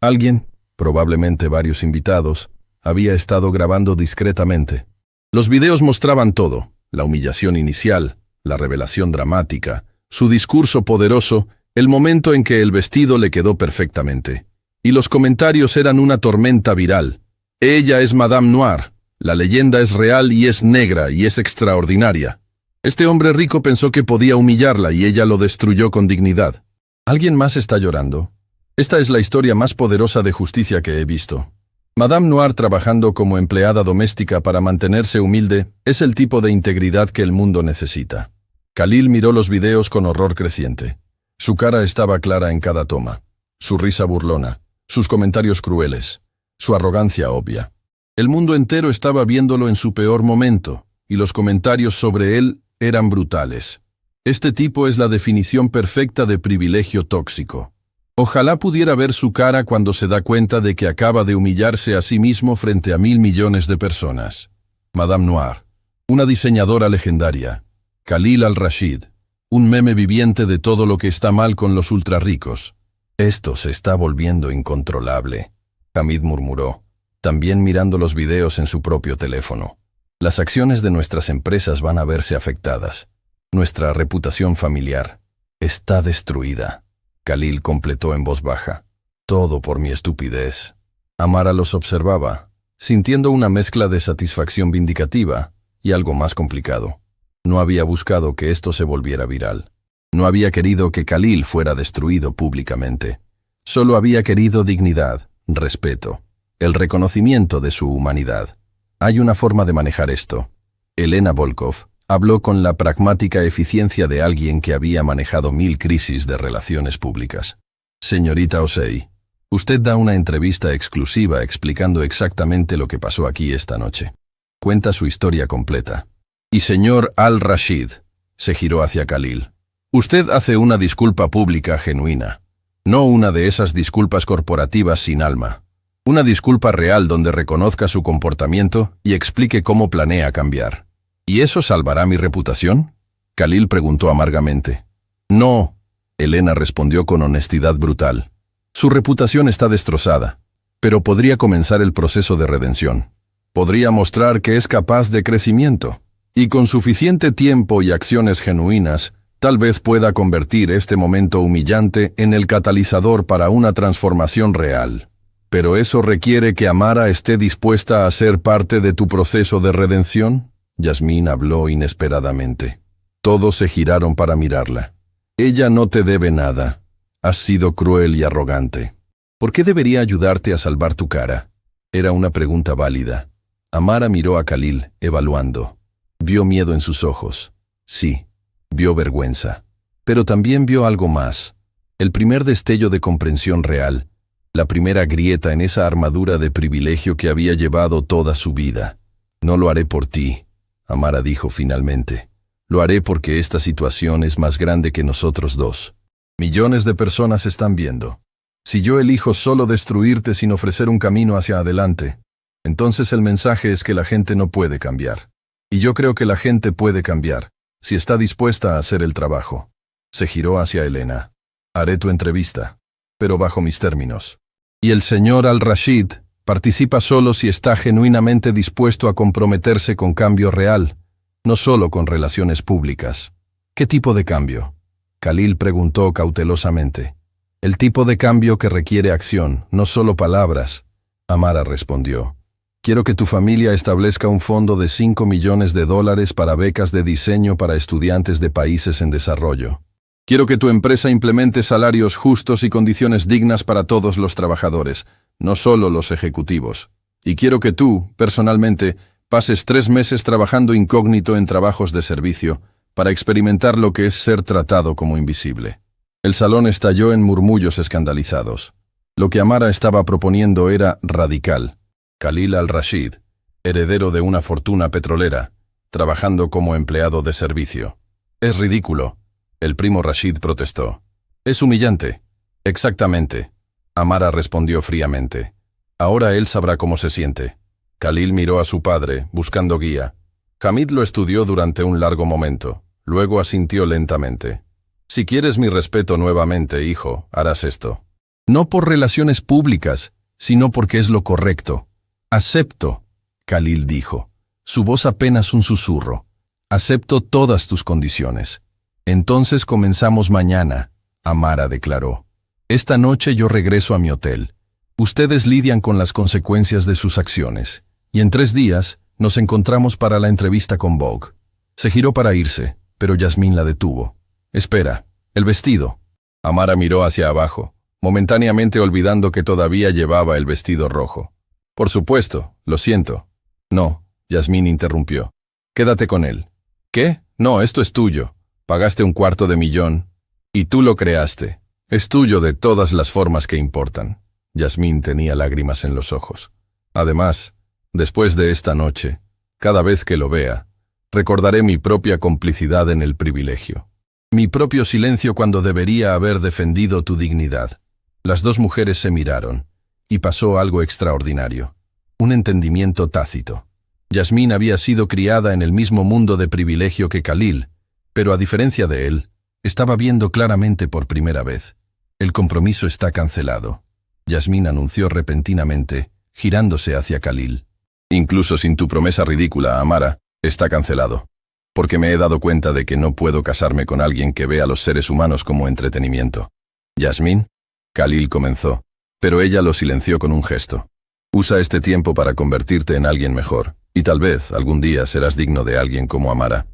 Alguien, probablemente varios invitados, había estado grabando discretamente. Los videos mostraban todo: la humillación inicial, la revelación dramática, su discurso poderoso, el momento en que el vestido le quedó perfectamente. Y los comentarios eran una tormenta viral. Ella es Madame Noir, la leyenda es real y es negra y es extraordinaria. Este hombre rico pensó que podía humillarla y ella lo destruyó con dignidad. ¿Alguien más está llorando? Esta es la historia más poderosa de justicia que he visto. Madame Noir trabajando como empleada doméstica para mantenerse humilde es el tipo de integridad que el mundo necesita. Khalil miró los videos con horror creciente. Su cara estaba clara en cada toma. Su risa burlona, sus comentarios crueles, su arrogancia obvia. El mundo entero estaba viéndolo en su peor momento, y los comentarios sobre él eran brutales. Este tipo es la definición perfecta de privilegio tóxico. Ojalá pudiera ver su cara cuando se da cuenta de que acaba de humillarse a sí mismo frente a 1.000 millones de personas. Madame Noir, una diseñadora legendaria. Khalil Al-Rashid, Un meme viviente de todo lo que está mal con los ultrarricos. Esto se está volviendo incontrolable, Hamid murmuró, también mirando los videos en su propio teléfono. Las acciones de nuestras empresas van a verse afectadas. Nuestra reputación familiar está destruida. Khalil completó en voz baja. Todo por mi estupidez. Amara los observaba, sintiendo una mezcla de satisfacción vindicativa y algo más complicado. No había buscado que esto se volviera viral. No había querido que Khalil fuera destruido públicamente. Solo había querido dignidad, respeto, el reconocimiento de su humanidad. Hay una forma de manejar esto. Elena Volkov habló con la pragmática eficiencia de alguien que había manejado 1000 crisis de relaciones públicas. Señorita Osei, usted da una entrevista exclusiva explicando exactamente lo que pasó aquí esta noche. Cuenta su historia completa. Y señor Al-Rashid, se giró hacia Khalil, usted hace una disculpa pública genuina, no una de esas disculpas corporativas sin alma. Una disculpa real donde reconozca su comportamiento y explique cómo planea cambiar. ¿Y eso salvará mi reputación?, Khalil preguntó amargamente. No, Elena respondió con honestidad brutal. Su reputación está destrozada, pero podría comenzar el proceso de redención. Podría mostrar que es capaz de crecimiento, y con suficiente tiempo y acciones genuinas, tal vez pueda convertir este momento humillante en el catalizador para una transformación real. ¿Pero eso requiere que Amara esté dispuesta a ser parte de tu proceso de redención?, Yasmín habló inesperadamente. Todos se giraron para mirarla. Ella no te debe nada. Has sido cruel y arrogante. ¿Por qué debería ayudarte a salvar tu cara? Era una pregunta válida. Amara miró a Khalil, evaluando. Vio miedo en sus ojos. Sí, vio vergüenza. Pero también vio algo más. El primer destello de comprensión real. La primera grieta en esa armadura de privilegio que había llevado toda su vida. No lo haré por ti, Amara dijo finalmente. Lo haré porque esta situación es más grande que nosotros dos. Millones de personas están viendo. Si yo elijo solo destruirte sin ofrecer un camino hacia adelante, entonces el mensaje es que la gente no puede cambiar. Y yo creo que la gente puede cambiar, si está dispuesta a hacer el trabajo. Se giró hacia Elena. Haré tu entrevista, pero bajo mis términos. Y el señor Al-Rashid participa solo si está genuinamente dispuesto a comprometerse con cambio real, no solo con relaciones públicas. ¿Qué tipo de cambio?, Khalil preguntó cautelosamente. El tipo de cambio que requiere acción, no solo palabras, Amara respondió. Quiero que tu familia establezca un fondo de $5 millones para becas de diseño para estudiantes de países en desarrollo. Quiero que tu empresa implemente salarios justos y condiciones dignas para todos los trabajadores, no solo los ejecutivos. Y quiero que tú, personalmente, pases 3 meses trabajando incógnito en trabajos de servicio para experimentar lo que es ser tratado como invisible. El salón estalló en murmullos escandalizados. Lo que Amara estaba proponiendo era radical. Khalil Al-Rashid, heredero de una fortuna petrolera, trabajando como empleado de servicio. Es ridículo. El primo Rashid protestó. Es humillante. Exactamente. Amara respondió fríamente. Ahora él sabrá cómo se siente. Khalil miró a su padre, buscando guía. Hamid lo estudió durante un largo momento. Luego asintió lentamente. Si quieres mi respeto nuevamente, hijo, harás esto. No por relaciones públicas, sino porque es lo correcto. Acepto, Khalil dijo. Su voz apenas un susurro. Acepto todas tus condiciones. Entonces comenzamos mañana, Amara declaró. Esta noche yo regreso a mi hotel. Ustedes lidian con las consecuencias de sus acciones. Y en 3 días nos encontramos para la entrevista con Vogue. Se giró para irse, pero Yasmín la detuvo. Espera, el vestido. Amara miró hacia abajo, momentáneamente olvidando que todavía llevaba el vestido rojo. Por supuesto, lo siento. No, Yasmín interrumpió. Quédate con él. ¿Qué? No, esto es tuyo. Pagaste $250,000. Y tú lo creaste. Es tuyo de todas las formas que importan. Yasmín tenía lágrimas en los ojos. Además, después de esta noche, cada vez que lo vea, recordaré mi propia complicidad en el privilegio. Mi propio silencio cuando debería haber defendido tu dignidad. Las 2 mujeres se miraron, y pasó algo extraordinario. Un entendimiento tácito. Yasmín había sido criada en el mismo mundo de privilegio que Khalil, pero a diferencia de él, Estaba viendo claramente por primera vez. El compromiso está cancelado. Yasmín anunció repentinamente, girándose hacia Khalil. Incluso sin tu promesa ridícula, Amara, está cancelado. Porque me he dado cuenta de que no puedo casarme con alguien que vea a los seres humanos como entretenimiento. Yasmín, Khalil comenzó, pero ella lo silenció con un gesto. Usa este tiempo para convertirte en alguien mejor, y tal vez algún día serás digno de alguien como Amara.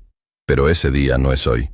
Pero ese día no es hoy.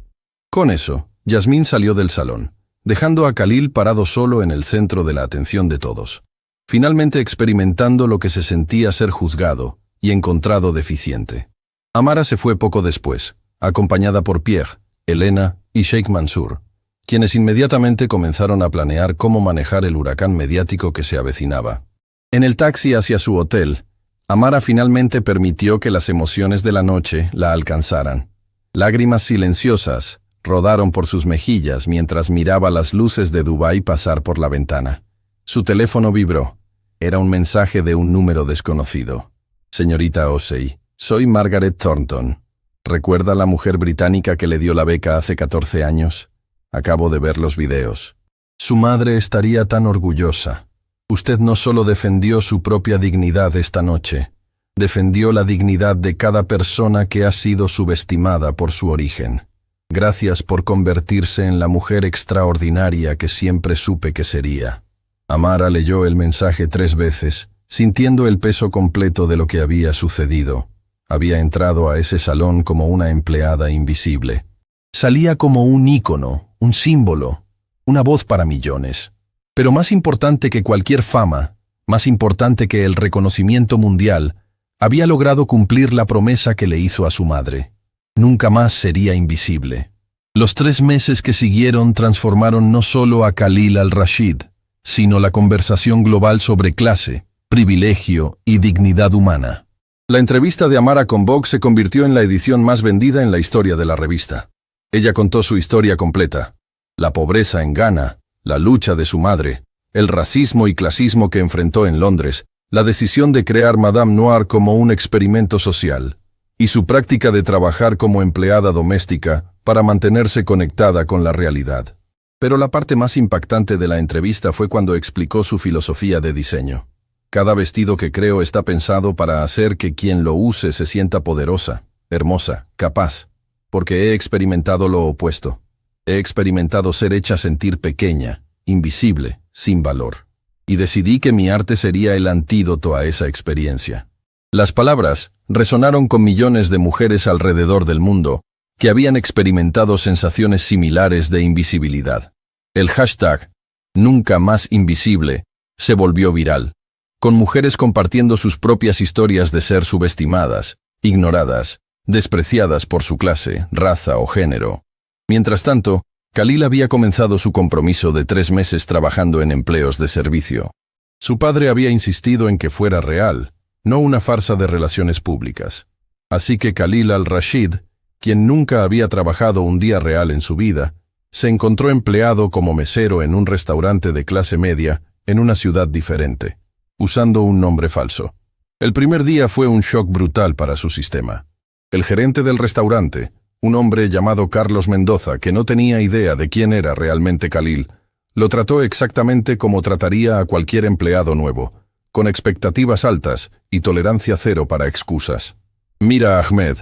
Con eso, Yasmín salió del salón, dejando a Khalil parado solo en el centro de la atención de todos, finalmente experimentando lo que se sentía ser juzgado y encontrado deficiente. Amara se fue poco después, acompañada por Pierre, Elena y Sheikh Mansour, quienes inmediatamente comenzaron a planear cómo manejar el huracán mediático que se avecinaba. En el taxi hacia su hotel, Amara finalmente permitió que las emociones de la noche la alcanzaran. Lágrimas silenciosas rodaron por sus mejillas mientras miraba las luces de Dubái pasar por la ventana. Su teléfono vibró. Era un mensaje de un número desconocido. Señorita Osei, soy Margaret Thornton. ¿Recuerda la mujer británica que le dio la beca hace 14 años? Acabo de ver los videos. Su madre estaría tan orgullosa. Usted no solo defendió su propia dignidad esta noche, defendió la dignidad de cada persona que ha sido subestimada por su origen. Gracias por convertirse en la mujer extraordinaria que siempre supe que sería. Amara leyó el mensaje 3 veces, sintiendo el peso completo de lo que había sucedido. Había entrado a ese salón como una empleada invisible. Salía como un ícono, un símbolo, una voz para millones. Pero más importante que cualquier fama, más importante que el reconocimiento mundial, había logrado cumplir la promesa que le hizo a su madre. Nunca más sería invisible. Los 3 meses que siguieron transformaron no solo a Khalil al-Rashid, sino la conversación global sobre clase, privilegio y dignidad humana. La entrevista de Amara con Vogue se convirtió en la edición más vendida en la historia de la revista. Ella contó su historia completa. La pobreza en Ghana, la lucha de su madre, el racismo y clasismo que enfrentó en Londres, la decisión de crear Madame Noir como un experimento social, y su práctica de trabajar como empleada doméstica para mantenerse conectada con la realidad. Pero la parte más impactante de la entrevista fue cuando explicó su filosofía de diseño. Cada vestido que creo está pensado para hacer que quien lo use se sienta poderosa, hermosa, capaz, porque he experimentado lo opuesto. He experimentado ser hecha sentir pequeña, invisible, sin valor. Y decidí que mi arte sería el antídoto a esa experiencia. Las palabras resonaron con millones de mujeres alrededor del mundo que habían experimentado sensaciones similares de invisibilidad. El hashtag #Nunca más invisible se volvió viral, con mujeres compartiendo sus propias historias de ser subestimadas, ignoradas, despreciadas por su clase, raza o género. Mientras tanto, Khalil había comenzado su compromiso de 3 meses trabajando en empleos de servicio. Su padre había insistido en que fuera real, no una farsa de relaciones públicas. Así que Khalil al-Rashid, quien nunca había trabajado un día real en su vida, se encontró empleado como mesero en un restaurante de clase media en una ciudad diferente, usando un nombre falso. El primer día fue un shock brutal para su sistema. El gerente del restaurante, un hombre llamado Carlos Mendoza, que no tenía idea de quién era realmente Khalil, lo trató exactamente como trataría a cualquier empleado nuevo, con expectativas altas y tolerancia cero para excusas. Mira, Ahmed,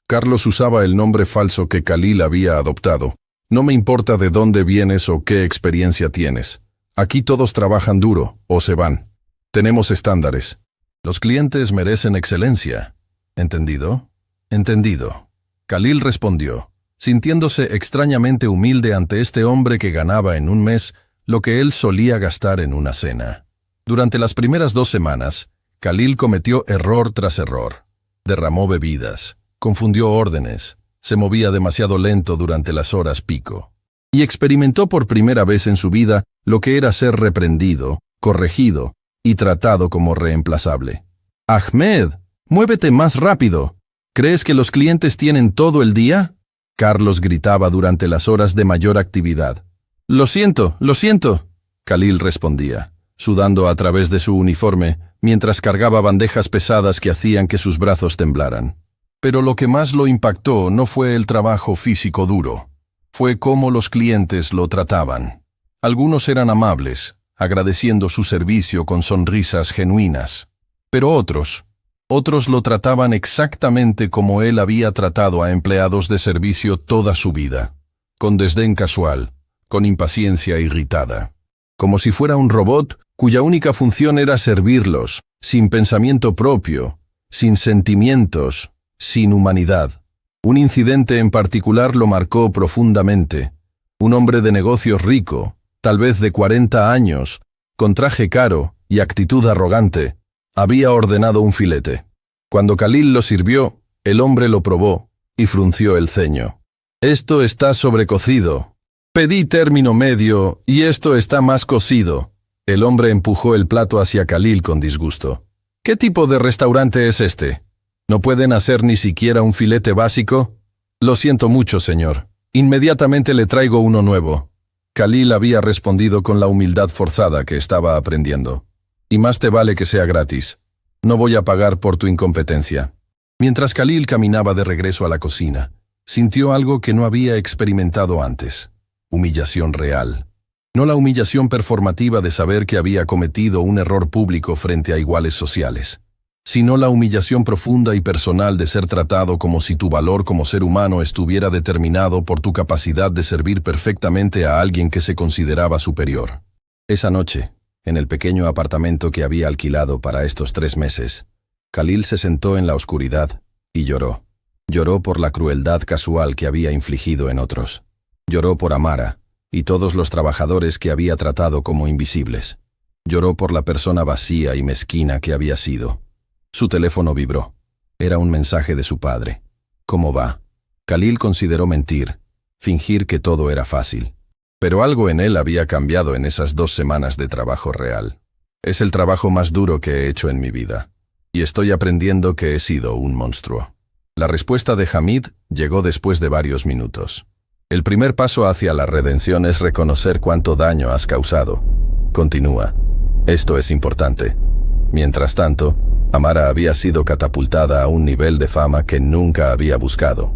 Carlos usaba el nombre falso que Khalil había adoptado. No me importa de dónde vienes o qué experiencia tienes. Aquí todos trabajan duro o se van. Tenemos estándares. Los clientes merecen excelencia. ¿Entendido? Entendido. Khalil respondió, sintiéndose extrañamente humilde ante este hombre que ganaba en un mes lo que él solía gastar en una cena. Durante las primeras 2 semanas, Khalil cometió error tras error. Derramó bebidas, confundió órdenes, se movía demasiado lento durante las horas pico. Y experimentó por primera vez en su vida lo que era ser reprendido, corregido y tratado como reemplazable. «Ahmed, muévete más rápido. ¿Crees que los clientes tienen todo el día?», Carlos gritaba durante las horas de mayor actividad. Lo siento, Khalil respondía, sudando a través de su uniforme mientras cargaba bandejas pesadas que hacían que sus brazos temblaran. Pero lo que más lo impactó no fue el trabajo físico duro. fue cómo los clientes lo trataban. Algunos eran amables, agradeciendo su servicio con sonrisas genuinas. Pero otros lo trataban exactamente como él había tratado a empleados de servicio toda su vida, con desdén casual, con impaciencia irritada. Como si fuera un robot cuya única función era servirlos, sin pensamiento propio, sin sentimientos, sin humanidad. Un incidente en particular lo marcó profundamente. Un hombre de negocios rico, tal vez de 40 años, con traje caro y actitud arrogante, había ordenado un filete. Cuando Khalil lo sirvió, el hombre lo probó y frunció el ceño. «Esto está sobrecocido. Pedí término medio y esto está más cocido». El hombre empujó el plato hacia Khalil con disgusto. «¿Qué tipo de restaurante es este? ¿No pueden hacer ni siquiera un filete básico?» «Lo siento mucho, señor. Inmediatamente le traigo uno nuevo». Khalil había respondido con la humildad forzada que estaba aprendiendo. «Y más te vale que sea gratis. No voy a pagar por tu incompetencia». Mientras Khalil caminaba de regreso a la cocina, sintió algo que no había experimentado antes. Humillación real. No la humillación performativa de saber que había cometido un error público frente a iguales sociales, sino la humillación profunda y personal de ser tratado como si tu valor como ser humano estuviera determinado por tu capacidad de servir perfectamente a alguien que se consideraba superior. Esa noche, en el pequeño apartamento que había alquilado para estos 3 meses, Khalil se sentó en la oscuridad y lloró. Lloró por la crueldad casual que había infligido en otros. Lloró por Amara y todos los trabajadores que había tratado como invisibles. Lloró por la persona vacía y mezquina que había sido. Su teléfono vibró. Era un mensaje de su padre. «¿Cómo va?» Khalil consideró mentir, fingir que todo era fácil. Pero algo en él había cambiado en esas 2 semanas de trabajo real. «Es el trabajo más duro que he hecho en mi vida. Y estoy aprendiendo que he sido un monstruo». La respuesta de Hamid llegó después de varios minutos. «El primer paso hacia la redención es reconocer cuánto daño has causado. Continúa. Esto es importante». Mientras tanto, Amara había sido catapultada a un nivel de fama que nunca había buscado.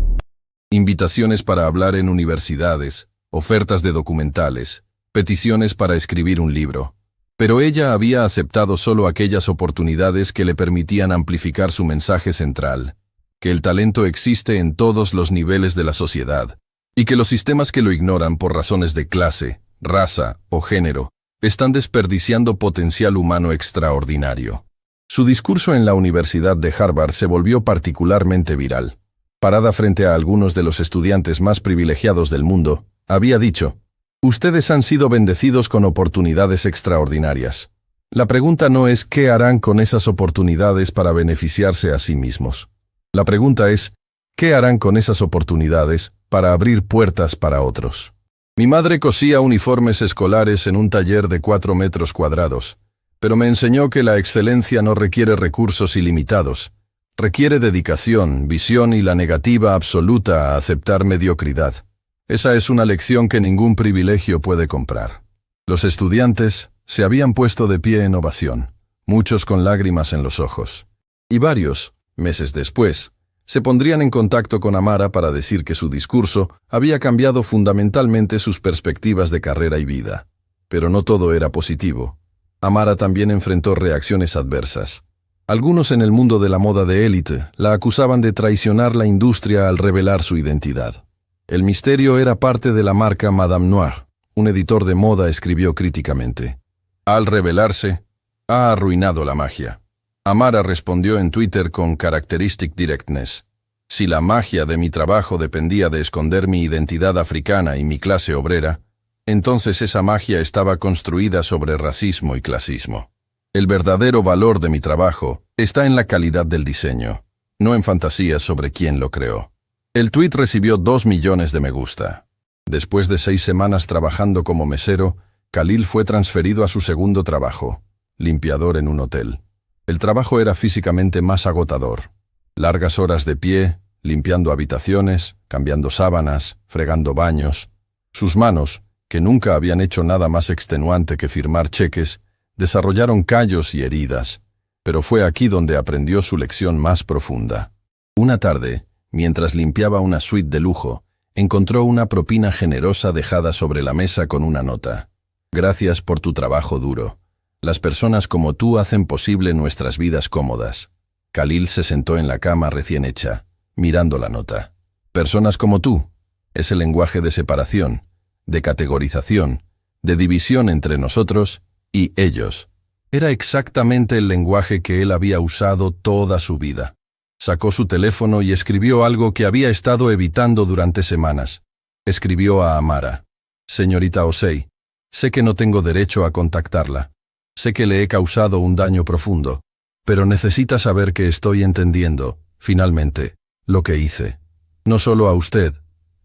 Invitaciones para hablar en universidades, ofertas de documentales, peticiones para escribir un libro. Pero ella había aceptado solo aquellas oportunidades que le permitían amplificar su mensaje central, que el talento existe en todos los niveles de la sociedad, y que los sistemas que lo ignoran por razones de clase, raza o género, están desperdiciando potencial humano extraordinario. Su discurso en la Universidad de Harvard se volvió particularmente viral. Parada frente a algunos de los estudiantes más privilegiados del mundo, había dicho: «Ustedes han sido bendecidos con oportunidades extraordinarias. La pregunta no es qué harán con esas oportunidades para beneficiarse a sí mismos. La pregunta es, ¿qué harán con esas oportunidades para abrir puertas para otros?» Mi madre cosía uniformes escolares en un taller de 4 metros cuadrados, pero me enseñó que la excelencia no requiere recursos ilimitados. Requiere dedicación, visión y la negativa absoluta a aceptar mediocridad. Esa es una lección que ningún privilegio puede comprar. Los estudiantes se habían puesto de pie en ovación, muchos con lágrimas en los ojos. Y varios, meses después, se pondrían en contacto con Amara para decir que su discurso había cambiado fundamentalmente sus perspectivas de carrera y vida. Pero no todo era positivo. Amara también enfrentó reacciones adversas. Algunos en el mundo de la moda de élite la acusaban de traicionar la industria al revelar su identidad. El misterio era parte de la marca Madame Noir. Un editor de moda escribió críticamente: «Al revelarse, ha arruinado la magia». Amara respondió en Twitter con characteristic directness: «Si la magia de mi trabajo dependía de esconder mi identidad africana y mi clase obrera, entonces esa magia estaba construida sobre racismo y clasismo. El verdadero valor de mi trabajo está en la calidad del diseño, no en fantasías sobre quién lo creó». El tuit recibió 2 millones de me gusta. Después de 6 semanas trabajando como mesero, Khalil fue transferido a su segundo trabajo, limpiador en un hotel. El trabajo era físicamente más agotador. Largas horas de pie, limpiando habitaciones, cambiando sábanas, fregando baños. Sus manos, que nunca habían hecho nada más extenuante que firmar cheques, desarrollaron callos y heridas, pero fue aquí donde aprendió su lección más profunda. Una tarde, mientras limpiaba una suite de lujo, encontró una propina generosa dejada sobre la mesa con una nota. Gracias por tu trabajo duro. Las personas como tú hacen posible nuestras vidas cómodas. Khalil se sentó en la cama recién hecha, mirando la nota. Personas como tú. Es el lenguaje de separación, de categorización, de división entre nosotros y ellos. Era exactamente el lenguaje que él había usado toda su vida. Sacó su teléfono y escribió algo que había estado evitando durante semanas. Escribió a Amara. Señorita Osei, sé que no tengo derecho a contactarla. Sé que le he causado un daño profundo, pero necesita saber que estoy entendiendo, finalmente, lo que hice. No solo a usted,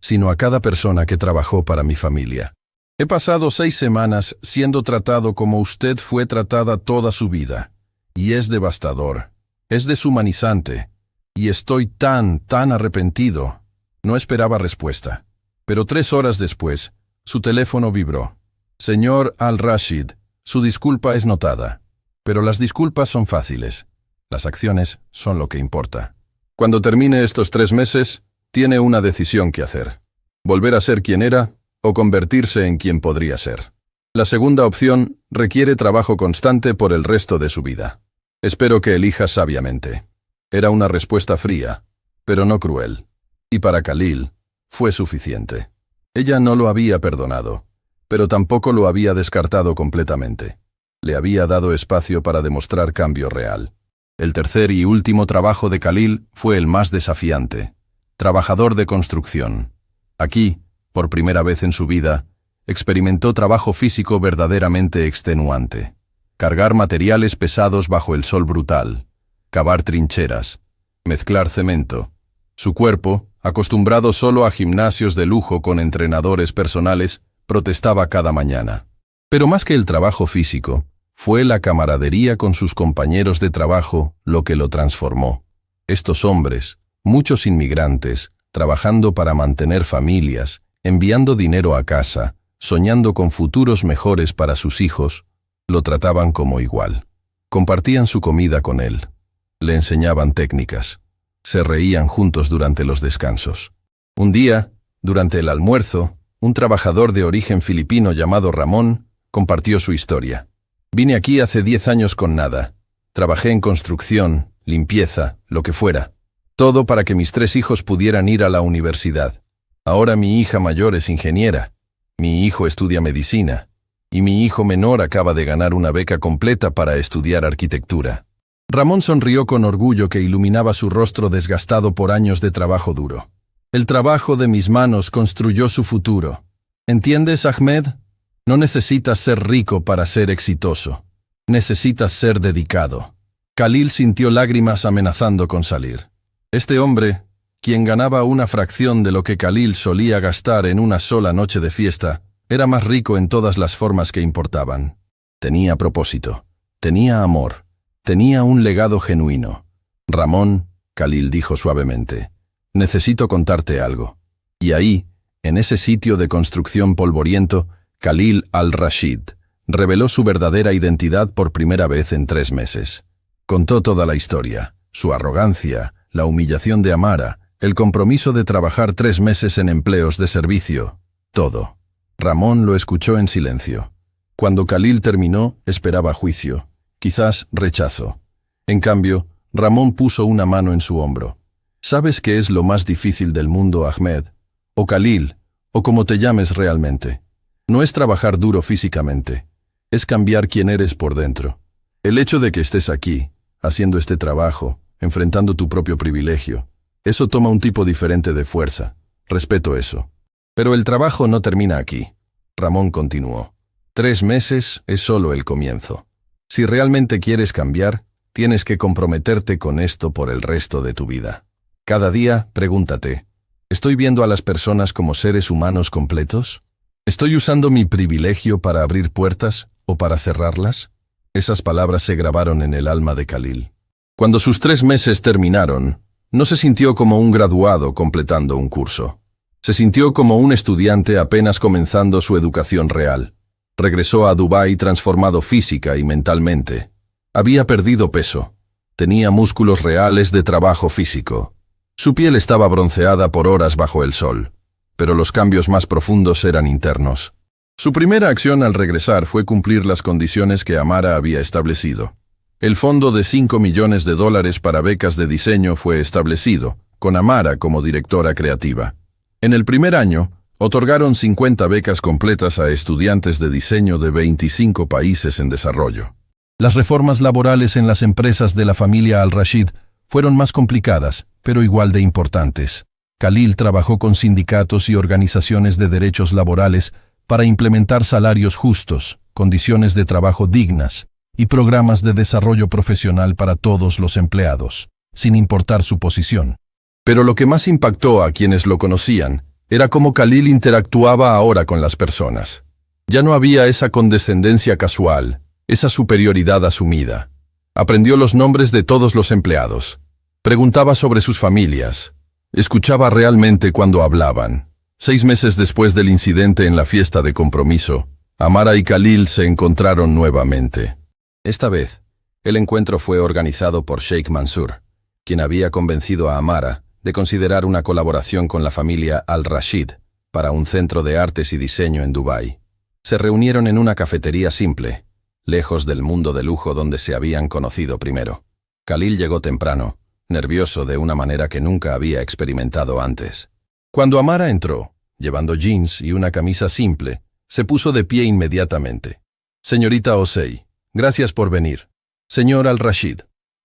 sino a cada persona que trabajó para mi familia. He pasado 6 semanas siendo tratado como usted fue tratada toda su vida, y es devastador, es deshumanizante. Y estoy tan arrepentido. No esperaba respuesta. Pero 3 horas después, su teléfono vibró. Señor Al-Rashid, su disculpa es notada. Pero las disculpas son fáciles. Las acciones son lo que importa. Cuando termine estos 3 meses, tiene una decisión que hacer. Volver a ser quien era o convertirse en quien podría ser. La segunda opción requiere trabajo constante por el resto de su vida. Espero que elija sabiamente. Era una respuesta fría, pero no cruel. Y para Khalil, fue suficiente. Ella no lo había perdonado, pero tampoco lo había descartado completamente. Le había dado espacio para demostrar cambio real. El tercer y último trabajo de Khalil fue el más desafiante. Trabajador de construcción. Aquí, por primera vez en su vida, experimentó trabajo físico verdaderamente extenuante. Cargar materiales pesados bajo el sol brutal. Cavar trincheras, mezclar cemento. Su cuerpo, acostumbrado solo a gimnasios de lujo con entrenadores personales, protestaba cada mañana. Pero más que el trabajo físico, fue la camaradería con sus compañeros de trabajo lo que lo transformó. Estos hombres, muchos inmigrantes, trabajando para mantener familias, enviando dinero a casa, soñando con futuros mejores para sus hijos, lo trataban como igual. Compartían su comida con él. Le enseñaban técnicas. Se reían juntos durante los descansos. Un día, durante el almuerzo, un trabajador de origen filipino llamado Ramón compartió su historia. Vine aquí hace 10 años con nada. Trabajé en construcción, limpieza, lo que fuera. Todo para que mis 3 hijos pudieran ir a la universidad. Ahora mi hija mayor es ingeniera. Mi hijo estudia medicina. Y mi hijo menor acaba de ganar una beca completa para estudiar arquitectura. Ramón sonrió con orgullo que iluminaba su rostro desgastado por años de trabajo duro. El trabajo de mis manos construyó su futuro. ¿Entiendes, Ahmed? No necesitas ser rico para ser exitoso. Necesitas ser dedicado. Khalil sintió lágrimas amenazando con salir. Este hombre, quien ganaba una fracción de lo que Khalil solía gastar en una sola noche de fiesta, era más rico en todas las formas que importaban. Tenía propósito. Tenía amor. Tenía un legado genuino. Ramón, Khalil dijo suavemente, necesito contarte algo. Y ahí, en ese sitio de construcción polvoriento, Khalil Al-Rashid reveló su verdadera identidad por primera vez en 3 meses. Contó toda la historia, su arrogancia, la humillación de Amara, el compromiso de trabajar 3 meses en empleos de servicio, todo. Ramón lo escuchó en silencio. Cuando Khalil terminó, esperaba juicio. Quizás rechazo. En cambio, Ramón puso una mano en su hombro. ¿Sabes qué es lo más difícil del mundo, Ahmed? O Khalil, o como te llames realmente. No es trabajar duro físicamente. Es cambiar quién eres por dentro. El hecho de que estés aquí, haciendo este trabajo, enfrentando tu propio privilegio, eso toma un tipo diferente de fuerza. Respeto eso. Pero el trabajo no termina aquí. Ramón continuó. 3 meses es solo el comienzo. Si realmente quieres cambiar, tienes que comprometerte con esto por el resto de tu vida. Cada día, pregúntate, ¿estoy viendo a las personas como seres humanos completos? ¿Estoy usando mi privilegio para abrir puertas o para cerrarlas? Esas palabras se grabaron en el alma de Khalil. Cuando sus 3 meses terminaron, no se sintió como un graduado completando un curso. Se sintió como un estudiante apenas comenzando su educación real. Regresó a Dubái transformado física y mentalmente. Había perdido peso. Tenía músculos reales de trabajo físico. Su piel estaba bronceada por horas bajo el sol. pero los cambios más profundos eran internos. Su primera acción al regresar fue cumplir las condiciones que Amara había establecido. El fondo de $5 millones para becas de diseño fue establecido, con Amara como directora creativa. En el primer año, otorgaron 50 becas completas a estudiantes de diseño de 25 países en desarrollo. Las reformas laborales en las empresas de la familia Al-Rashid fueron más complicadas, pero igual de importantes. Khalil trabajó con sindicatos y organizaciones de derechos laborales para implementar salarios justos, condiciones de trabajo dignas y programas de desarrollo profesional para todos los empleados, sin importar su posición. Pero lo que más impactó a quienes lo conocían era cómo Khalil interactuaba ahora con las personas. Ya no había esa condescendencia casual, esa superioridad asumida. Aprendió los nombres de todos los empleados. Preguntaba sobre sus familias. Escuchaba realmente cuando hablaban. 6 meses después del incidente en la fiesta de compromiso, Amara y Khalil se encontraron nuevamente. Esta vez, el encuentro fue organizado por Sheikh Mansour, quien había convencido a Amara de considerar una colaboración con la familia Al-Rashid para un centro de artes y diseño en Dubái. Se reunieron en una cafetería simple, lejos del mundo de lujo donde se habían conocido primero. Khalil llegó temprano, nervioso de una manera que nunca había experimentado antes. Cuando Amara entró, llevando jeans y una camisa simple, se puso de pie inmediatamente. «Señorita Osei, gracias por venir. Señor Al-Rashid»,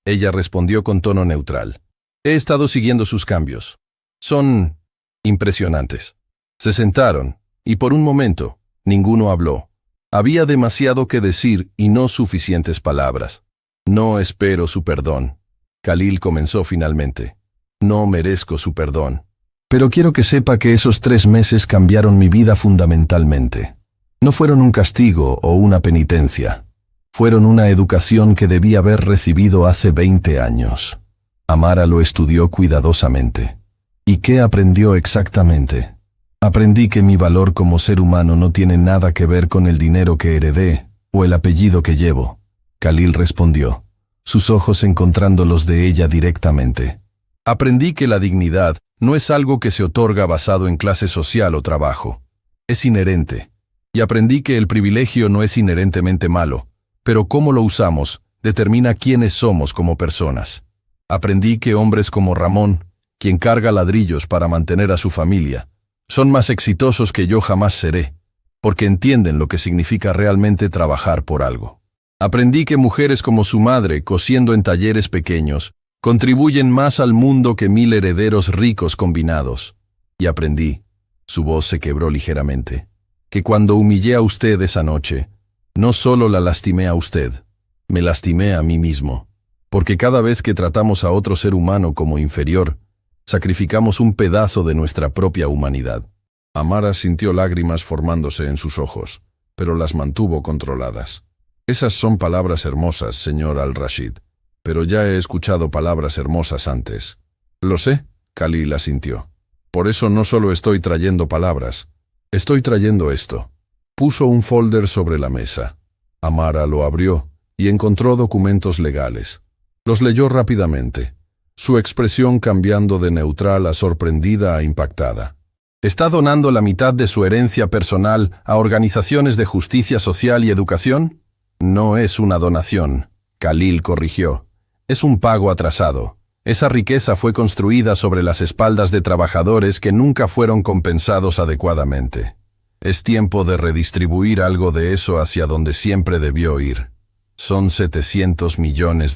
ella respondió con tono neutral. «He estado siguiendo sus cambios. Son impresionantes». Se sentaron, y por un momento, ninguno habló. Había demasiado que decir y no suficientes palabras. «No espero su perdón», Khalil comenzó finalmente. «No merezco su perdón. Pero quiero que sepa que esos 3 meses cambiaron mi vida fundamentalmente. No fueron un castigo o una penitencia. Fueron una educación que debí haber recibido hace 20 años. Amara lo estudió cuidadosamente. ¿Y qué aprendió exactamente? Aprendí que mi valor como ser humano no tiene nada que ver con el dinero que heredé o el apellido que llevo». Khalil respondió, sus ojos encontrando los de ella directamente. «Aprendí que la dignidad no es algo que se otorga basado en clase social o trabajo. Es inherente. Y aprendí que el privilegio no es inherentemente malo, pero cómo lo usamos determina quiénes somos como personas. Aprendí que hombres como Ramón, quien carga ladrillos para mantener a su familia, son más exitosos que yo jamás seré, porque entienden lo que significa realmente trabajar por algo. Aprendí que mujeres como su madre, cosiendo en talleres pequeños, contribuyen más al mundo que 1000 herederos ricos combinados. Y aprendí», su voz se quebró ligeramente, «que cuando humillé a usted esa noche, no solo la lastimé a usted, me lastimé a mí mismo, porque cada vez que tratamos a otro ser humano como inferior, sacrificamos un pedazo de nuestra propia humanidad». Amara sintió lágrimas formándose en sus ojos, pero las mantuvo controladas. «Esas son palabras hermosas, señor Al-Rashid, pero ya he escuchado palabras hermosas antes». «Lo sé», Khalil asintió. «Por eso no solo estoy trayendo palabras, estoy trayendo esto». Puso un folder sobre la mesa. Amara lo abrió y encontró documentos legales. Los leyó rápidamente, su expresión cambiando de neutral a sorprendida a impactada. «¿Está donando la mitad de su herencia personal a organizaciones de justicia social y educación?» «No es una donación», Khalil corrigió. «Es un pago atrasado. Esa riqueza fue construida sobre las espaldas de trabajadores que nunca fueron compensados adecuadamente. Es tiempo de redistribuir algo de eso hacia donde siempre debió ir. Son $700 millones.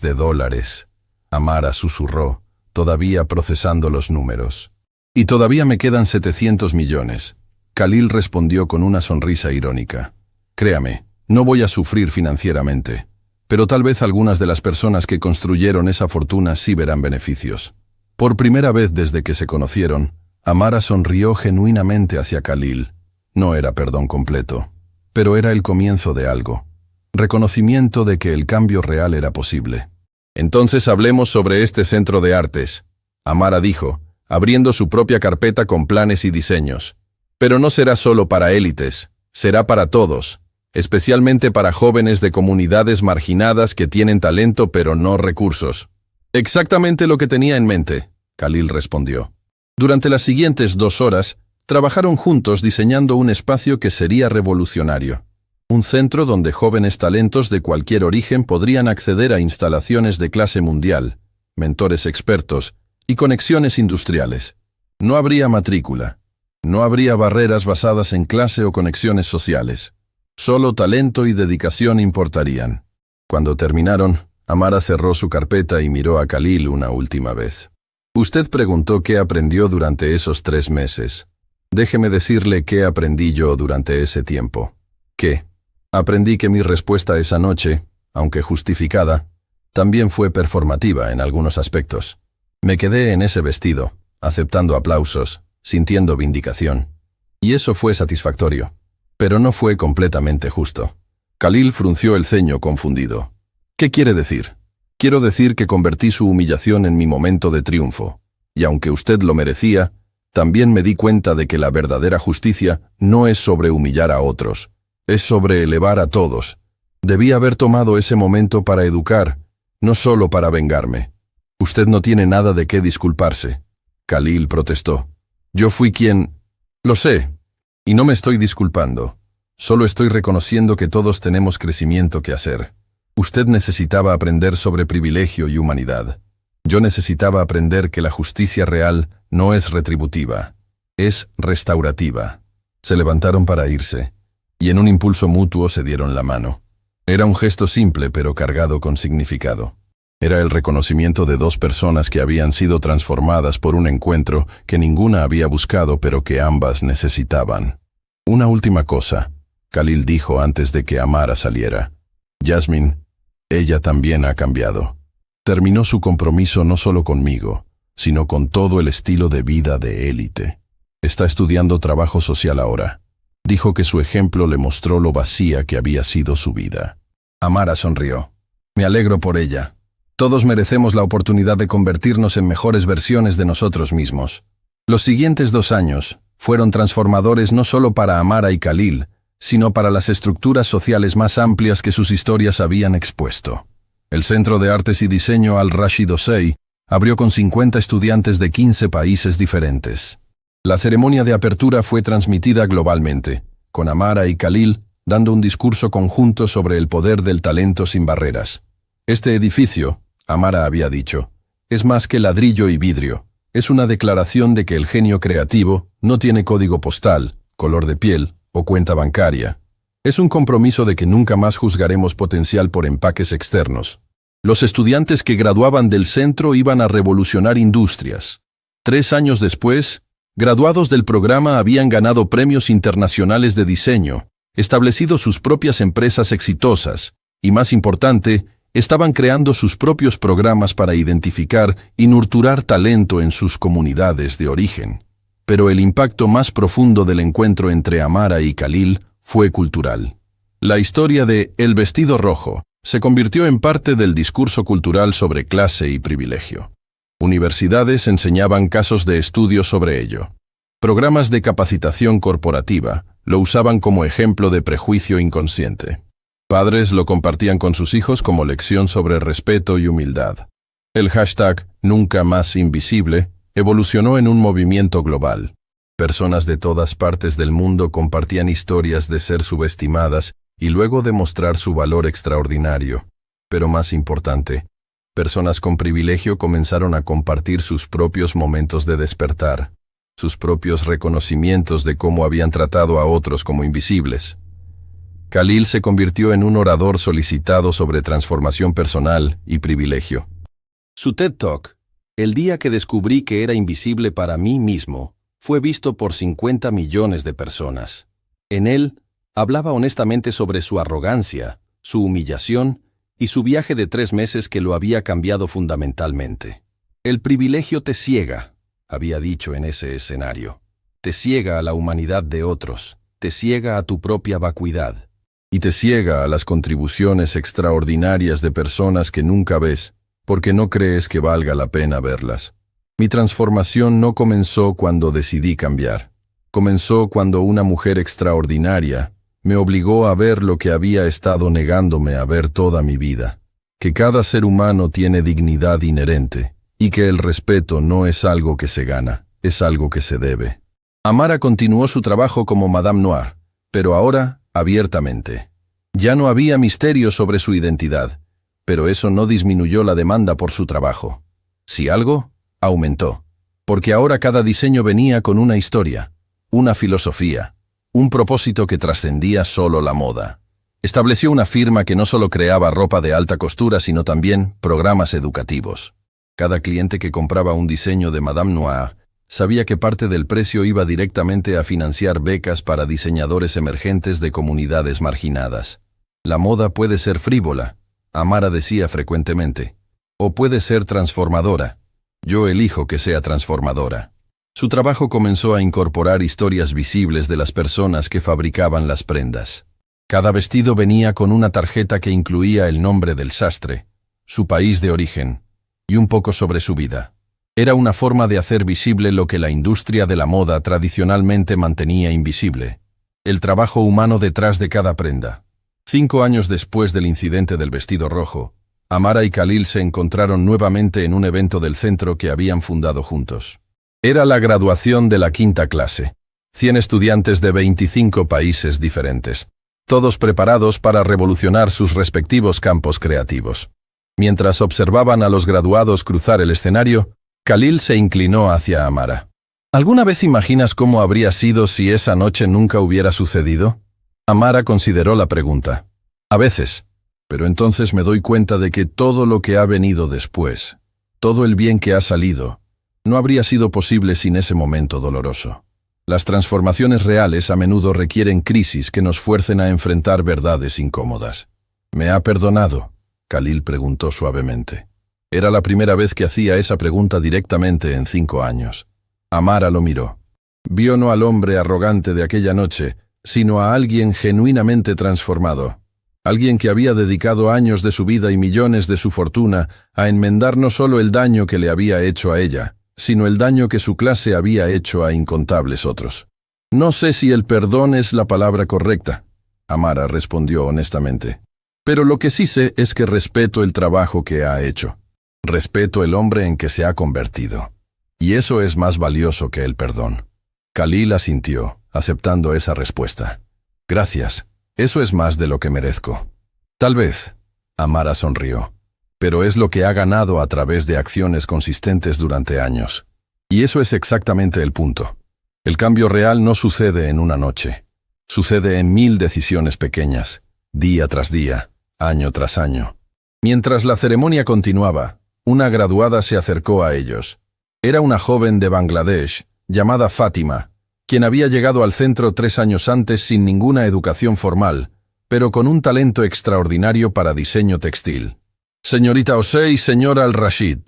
Amara susurró, todavía procesando los números. «Y todavía me quedan 700 millones», Khalil respondió con una sonrisa irónica. «Créame, no voy a sufrir financieramente, pero tal vez algunas de las personas que construyeron esa fortuna sí verán beneficios». Por primera vez desde que se conocieron, Amara sonrió genuinamente hacia Khalil. No era perdón completo, pero era el comienzo de algo. Reconocimiento de que el cambio real era posible. «Entonces hablemos sobre este centro de artes», Amara dijo, abriendo su propia carpeta con planes y diseños. «Pero no será solo para élites, será para todos, especialmente para jóvenes de comunidades marginadas que tienen talento pero no recursos». «Exactamente lo que tenía en mente», Khalil respondió. Durante las siguientes 2 horas, Trabajaron juntos diseñando un espacio que sería revolucionario. Un centro donde jóvenes talentos de cualquier origen podrían acceder a instalaciones de clase mundial, mentores expertos y conexiones industriales. No habría matrícula. No habría barreras basadas en clase o conexiones sociales. Solo talento y dedicación importarían. Cuando terminaron, Amara cerró su carpeta y miró a Khalil una última vez. Usted preguntó qué aprendió durante esos 3 meses. Déjeme decirle qué aprendí yo durante ese tiempo. ¿Qué? Aprendí que mi respuesta esa noche, aunque justificada, también fue performativa en algunos aspectos. Me quedé en ese vestido, aceptando aplausos, sintiendo vindicación. Y eso fue satisfactorio. Pero no fue completamente justo. Khalil frunció el ceño confundido. ¿Qué quiere decir? Quiero decir que convertí su humillación en mi momento de triunfo. Y aunque usted lo merecía, también me di cuenta de que la verdadera justicia no es sobre humillar a otros. Es sobre elevar a todos. Debí haber tomado ese momento para educar, no solo para vengarme. Usted no tiene nada de qué disculparse. Khalil protestó. Yo fui quien... Lo sé. Y no me estoy disculpando. Solo estoy reconociendo que todos tenemos crecimiento que hacer. Usted necesitaba aprender sobre privilegio y humanidad. Yo necesitaba aprender que la justicia real no es retributiva, es restaurativa. Se levantaron para irse, y en un impulso mutuo se dieron la mano. Era un gesto simple pero cargado con significado. Era el reconocimiento de 2 personas que habían sido transformadas por un encuentro que ninguna había buscado pero que ambas necesitaban. Una última cosa, Khalil dijo antes de que Amara saliera. Jasmine, ella también ha cambiado. Terminó su compromiso no solo conmigo, sino con todo el estilo de vida de élite. Está estudiando trabajo social ahora. Dijo que su ejemplo le mostró lo vacía que había sido su vida. Amara sonrió. Me alegro por ella. Todos merecemos la oportunidad de convertirnos en mejores versiones de nosotros mismos. Los siguientes 2 años fueron transformadores no solo para Amara y Khalil, sino para las estructuras sociales más amplias que sus historias habían expuesto. El Centro de Artes y Diseño Al-Rashid Osei abrió con 50 estudiantes de 15 países diferentes. La ceremonia de apertura fue transmitida globalmente, con Amara y Khalil dando un discurso conjunto sobre el poder del talento sin barreras. Este edificio, Amara había dicho, es más que ladrillo y vidrio. Es una declaración de que el genio creativo no tiene código postal, color de piel o cuenta bancaria. Es un compromiso de que nunca más juzgaremos potencial por empaques externos. Los estudiantes que graduaban del centro iban a revolucionar industrias. 3 años después, graduados del programa habían ganado premios internacionales de diseño, establecido sus propias empresas exitosas, y más importante, estaban creando sus propios programas para identificar y nurturar talento en sus comunidades de origen. Pero el impacto más profundo del encuentro entre Amara y Khalil fue cultural. La historia de El vestido rojo se convirtió en parte del discurso cultural sobre clase y privilegio. Universidades enseñaban casos de estudio sobre ello. Programas de capacitación corporativa lo usaban como ejemplo de prejuicio inconsciente. Padres lo compartían con sus hijos como lección sobre respeto y humildad. El hashtag Nunca Más Invisible evolucionó en un movimiento global. Personas de todas partes del mundo compartían historias de ser subestimadas y luego demostrar su valor extraordinario. Pero más importante, personas con privilegio comenzaron a compartir sus propios momentos de despertar, sus propios reconocimientos de cómo habían tratado a otros como invisibles. Khalil se convirtió en un orador solicitado sobre transformación personal y privilegio. Su TED Talk, El día que descubrí que era invisible para mí mismo, fue visto por 50 millones de personas. En él, hablaba honestamente sobre su arrogancia, su humillación y su viaje de 3 meses que lo había cambiado fundamentalmente. El privilegio te ciega, había dicho en ese escenario. Te ciega a la humanidad de otros, te ciega a tu propia vacuidad. Y te ciega a las contribuciones extraordinarias de personas que nunca ves, porque no crees que valga la pena verlas. Mi transformación no comenzó cuando decidí cambiar. Comenzó cuando una mujer extraordinaria me obligó a ver lo que había estado negándome a ver toda mi vida. Que cada ser humano tiene dignidad inherente, y que el respeto no es algo que se gana, es algo que se debe. Amara continuó su trabajo como Madame Noir, pero ahora abiertamente. Ya no había misterio sobre su identidad, pero eso no disminuyó la demanda por su trabajo. Si algo, aumentó, porque ahora cada diseño venía con una historia, una filosofía, un propósito que trascendía solo la moda. Estableció una firma que no solo creaba ropa de alta costura, sino también programas educativos. Cada cliente que compraba un diseño de Madame Noir sabía que parte del precio iba directamente a financiar becas para diseñadores emergentes de comunidades marginadas. La moda puede ser frívola, Amara decía frecuentemente, o puede ser transformadora. Yo elijo que sea transformadora. Su trabajo comenzó a incorporar historias visibles de las personas que fabricaban las prendas. Cada vestido venía con una tarjeta que incluía el nombre del sastre, su país de origen, y un poco sobre su vida. Era una forma de hacer visible lo que la industria de la moda tradicionalmente mantenía invisible: el trabajo humano detrás de cada prenda. 5 años después del incidente del vestido rojo, Amara y Khalil se encontraron nuevamente en un evento del centro que habían fundado juntos. Era la graduación de la 5ª clase. 100 estudiantes de 25 países diferentes, todos preparados para revolucionar sus respectivos campos creativos. Mientras observaban a los graduados cruzar el escenario, Khalil se inclinó hacia Amara. ¿Alguna vez imaginas cómo habría sido si esa noche nunca hubiera sucedido? Amara consideró la pregunta. A veces, pero entonces me doy cuenta de que todo lo que ha venido después, todo el bien que ha salido, no habría sido posible sin ese momento doloroso. Las transformaciones reales a menudo requieren crisis que nos fuercen a enfrentar verdades incómodas. ¿Me ha perdonado?, Khalil preguntó suavemente. Era la primera vez que hacía esa pregunta directamente en 5 años. Amara lo miró. Vio no al hombre arrogante de aquella noche, sino a alguien genuinamente transformado. Alguien que había dedicado años de su vida y millones de su fortuna a enmendar no solo el daño que le había hecho a ella, sino el daño que su clase había hecho a incontables otros. No sé si el perdón es la palabra correcta, Amara respondió honestamente. Pero lo que sí sé es que respeto el trabajo que ha hecho. Respeto el hombre en que se ha convertido. Y eso es más valioso que el perdón. Khalil asintió, aceptando esa respuesta. Gracias, eso es más de lo que merezco. Tal vez, Amara sonrió, pero es lo que ha ganado a través de acciones consistentes durante años. Y eso es exactamente el punto. El cambio real no sucede en una noche. Sucede en 1000 decisiones pequeñas, día tras día, año tras año. Mientras la ceremonia continuaba, una graduada se acercó a ellos. Era una joven de Bangladesh, llamada Fátima, quien había llegado al centro 3 años antes sin ninguna educación formal, pero con un talento extraordinario para diseño textil. Señorita Osei y señora Al-Rashid.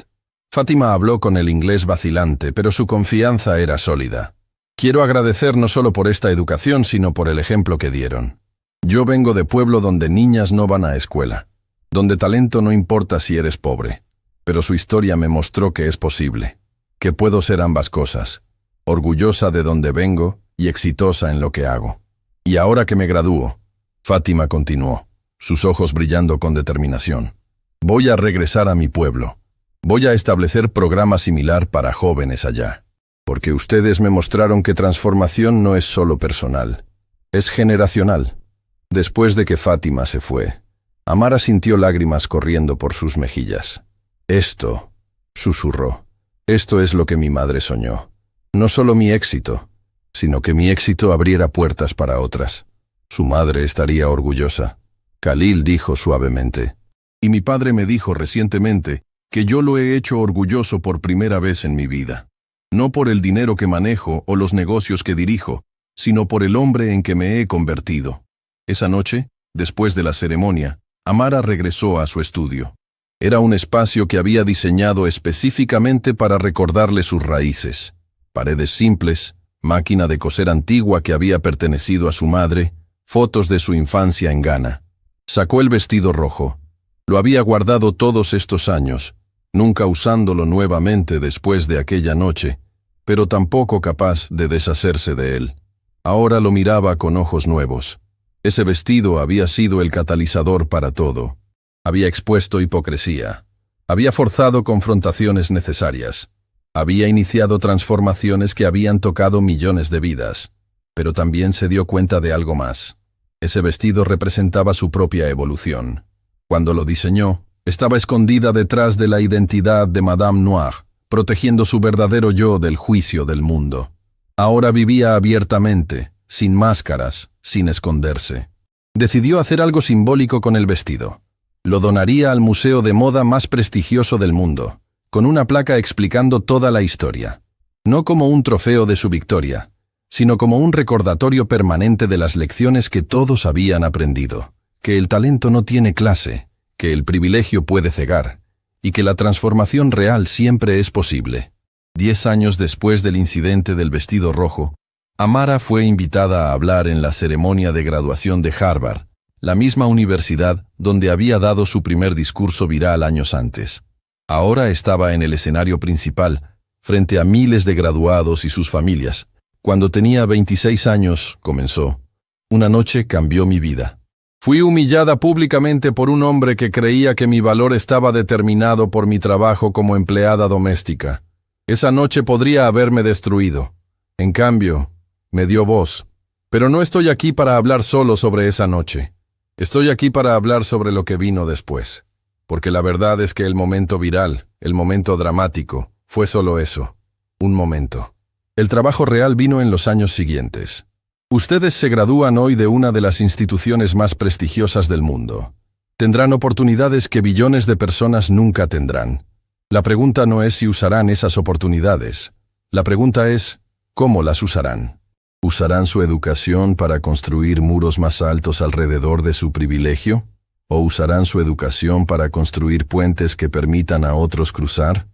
Fátima habló con el inglés vacilante, pero su confianza era sólida. Quiero agradecer no solo por esta educación, sino por el ejemplo que dieron. Yo vengo de pueblo donde niñas no van a escuela, donde talento no importa si eres pobre, pero su historia me mostró que es posible, que puedo ser ambas cosas, orgullosa de donde vengo y exitosa en lo que hago. Y ahora que me gradúo, Fátima continuó, sus ojos brillando con determinación, voy a regresar a mi pueblo. Voy a establecer programa similar para jóvenes allá, porque ustedes me mostraron que transformación no es solo personal, es generacional. Después de que Fátima se fue, Amara sintió lágrimas corriendo por sus mejillas. Esto, susurró, esto es lo que mi madre soñó. No solo mi éxito, sino que mi éxito abriera puertas para otras. Su madre estaría orgullosa. Khalil dijo suavemente. Y mi padre me dijo recientemente que yo lo he hecho orgulloso por primera vez en mi vida. No por el dinero que manejo o los negocios que dirijo, sino por el hombre en que me he convertido. Esa noche, después de la ceremonia, Amara regresó a su estudio. Era un espacio que había diseñado específicamente para recordarle sus raíces. Paredes simples, máquina de coser antigua que había pertenecido a su madre, fotos de su infancia en Ghana. Sacó el vestido rojo. Lo había guardado todos estos años, nunca usándolo nuevamente después de aquella noche, pero tampoco capaz de deshacerse de él. Ahora lo miraba con ojos nuevos. Ese vestido había sido el catalizador para todo. Había expuesto hipocresía. Había forzado confrontaciones necesarias. Había iniciado transformaciones que habían tocado millones de vidas, pero también se dio cuenta de algo más. Ese vestido representaba su propia evolución. Cuando lo diseñó, estaba escondida detrás de la identidad de Madame Noire, protegiendo su verdadero yo del juicio del mundo. Ahora vivía abiertamente, sin máscaras, sin esconderse. Decidió hacer algo simbólico con el vestido. Lo donaría al museo de moda más prestigioso del mundo, con una placa explicando toda la historia. No como un trofeo de su victoria, sino como un recordatorio permanente de las lecciones que todos habían aprendido, que el talento no tiene clase, que el privilegio puede cegar, y que la transformación real siempre es posible. 10 años después del incidente del vestido rojo, Amara fue invitada a hablar en la ceremonia de graduación de Harvard, la misma universidad donde había dado su primer discurso viral años antes. Ahora estaba en el escenario principal, frente a miles de graduados y sus familias. Cuando tenía 26 años, comenzó. Una noche cambió mi vida. Fui humillada públicamente por un hombre que creía que mi valor estaba determinado por mi trabajo como empleada doméstica. Esa noche podría haberme destruido. En cambio, me dio voz. Pero no estoy aquí para hablar solo sobre esa noche. Estoy aquí para hablar sobre lo que vino después. Porque la verdad es que el momento viral, el momento dramático, fue solo eso, un momento. El trabajo real vino en los años siguientes. Ustedes se gradúan hoy de una de las instituciones más prestigiosas del mundo. Tendrán oportunidades que billones de personas nunca tendrán. La pregunta no es si usarán esas oportunidades. La pregunta es, ¿cómo las usarán? ¿Usarán su educación para construir muros más altos alrededor de su privilegio? ¿O usarán su educación para construir puentes que permitan a otros cruzar?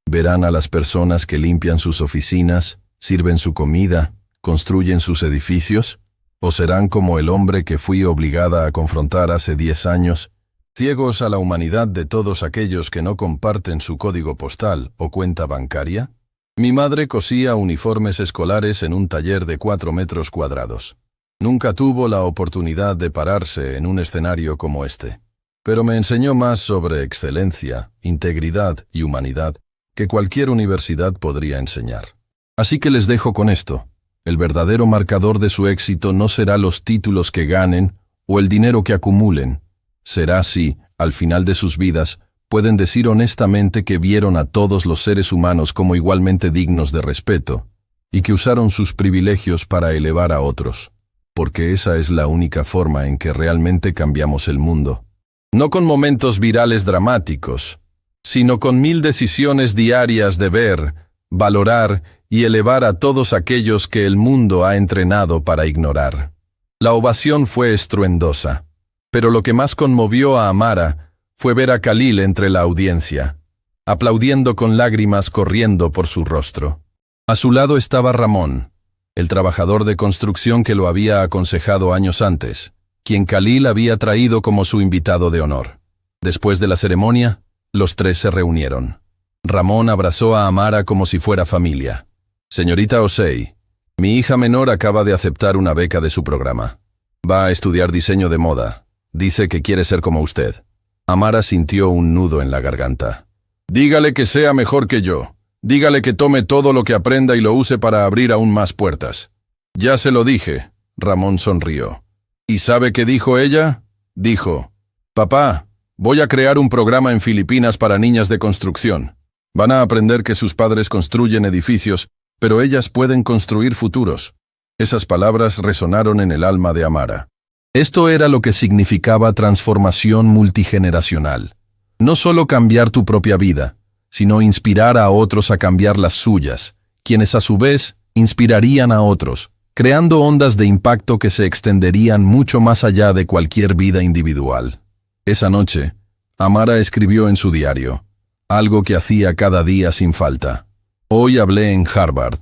¿Verán a las personas que limpian sus oficinas, sirven su comida, construyen sus edificios? ¿O serán como el hombre que fui obligada a confrontar hace 10 años, ciegos a la humanidad de todos aquellos que no comparten su código postal o cuenta bancaria? Mi madre cosía uniformes escolares en un taller de 4 metros cuadrados. Nunca tuvo la oportunidad de pararse en un escenario como este. Pero me enseñó más sobre excelencia, integridad y humanidad que cualquier universidad podría enseñar. Así que les dejo con esto. El verdadero marcador de su éxito no será los títulos que ganen o el dinero que acumulen. Será si, al final de sus vidas, pueden decir honestamente que vieron a todos los seres humanos como igualmente dignos de respeto y que usaron sus privilegios para elevar a otros. Porque esa es la única forma en que realmente cambiamos el mundo. No con momentos virales dramáticos, sino con 1000 decisiones diarias de ver, valorar y elevar a todos aquellos que el mundo ha entrenado para ignorar. La ovación fue estruendosa, pero lo que más conmovió a Amara fue ver a Khalil entre la audiencia, aplaudiendo con lágrimas corriendo por su rostro. A su lado estaba Ramón, el trabajador de construcción que lo había aconsejado años antes, quien Khalil había traído como su invitado de honor. Después de la ceremonia, los tres se reunieron. Ramón abrazó a Amara como si fuera familia. Señorita Osei, mi hija menor acaba de aceptar una beca de su programa. Va a estudiar diseño de moda. Dice que quiere ser como usted. Amara sintió un nudo en la garganta. Dígale que sea mejor que yo. Dígale que tome todo lo que aprenda y lo use para abrir aún más puertas. Ya se lo dije, Ramón sonrió. ¿Y sabe qué dijo ella? Dijo, papá, voy a crear un programa en Filipinas para niñas de construcción. Van a aprender que sus padres construyen edificios, pero ellas pueden construir futuros. Esas palabras resonaron en el alma de Amara. Esto era lo que significaba transformación multigeneracional. No solo cambiar tu propia vida, sino inspirar a otros a cambiar las suyas, quienes a su vez inspirarían a otros, creando ondas de impacto que se extenderían mucho más allá de cualquier vida individual. Esa noche, Amara escribió en su diario, algo que hacía cada día sin falta. Hoy hablé en Harvard.